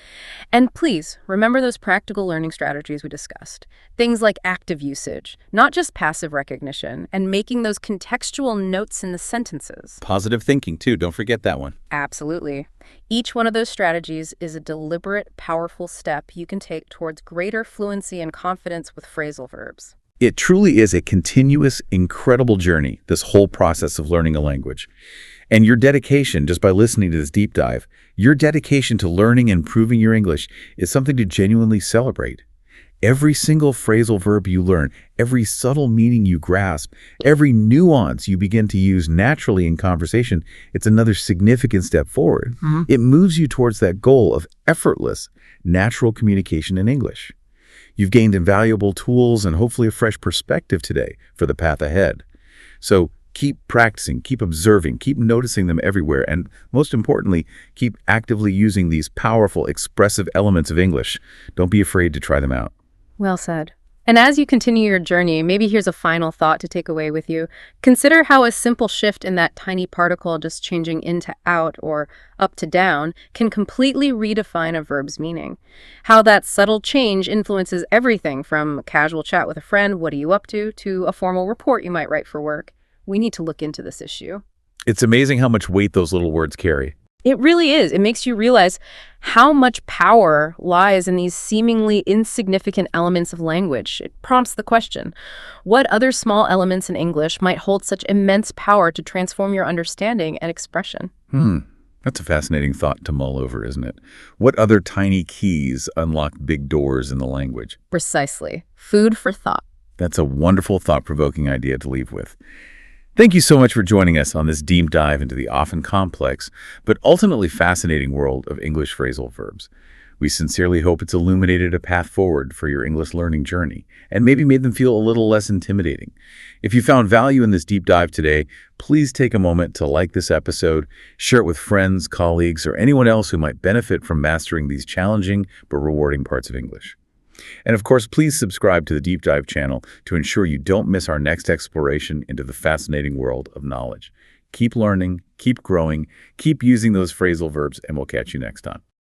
And please, remember those practical learning strategies we discussed. Things like active usage, not just passive recognition, and making those contextual notes in the sentences. Positive thinking, too. Don't forget that one. Absolutely. Each one of those strategies is a deliberate, powerful step you can take towards greater fluency and confidence with phrasal verbs. It truly is a continuous, incredible journey, this whole process of learning a language. And your dedication, just by listening to this deep dive, your dedication to learning and improving your English is something to genuinely celebrate. Every single phrasal verb you learn, every subtle meaning you grasp, every nuance you begin to use naturally in conversation, it's another significant step forward. It moves you towards that goal of effortless, natural communication in English. You've gained invaluable tools and hopefully a fresh perspective today for the path ahead. So keep practicing, keep observing, keep noticing them everywhere, and most importantly, keep actively using these powerful, expressive elements of English. Don't be afraid to try them out. Well said. And as you continue your journey, maybe here's a final thought to take away with you. Consider how a simple shift in that tiny particle, just changing in to out or up to down, can completely redefine a verb's meaning. How that subtle change influences everything from a casual chat with a friend, what are you up to a formal report you might write for work. We need to look into this issue. It's amazing how much weight those little words carry. It really is. It makes you realize how much power lies in these seemingly insignificant elements of language. It prompts the question, what other small elements in English might hold such immense power to transform your understanding and expression? That's a fascinating thought to mull over, isn't it? What other tiny keys unlock big doors in the language? Precisely. Food for thought. That's a wonderful, thought-provoking idea to leave with. Thank you so much for joining us on this deep dive into the often complex, but ultimately fascinating world of English phrasal verbs. We sincerely hope it's illuminated a path forward for your English learning journey and maybe made them feel a little less intimidating. If you found value in this deep dive today, please take a moment to like this episode, share it with friends, colleagues, or anyone else who might benefit from mastering these challenging but rewarding parts of English. And of course, please subscribe to the Deep Dive channel to ensure you don't miss our next exploration into the fascinating world of knowledge. Keep learning, keep growing, keep using those phrasal verbs, and we'll catch you next time.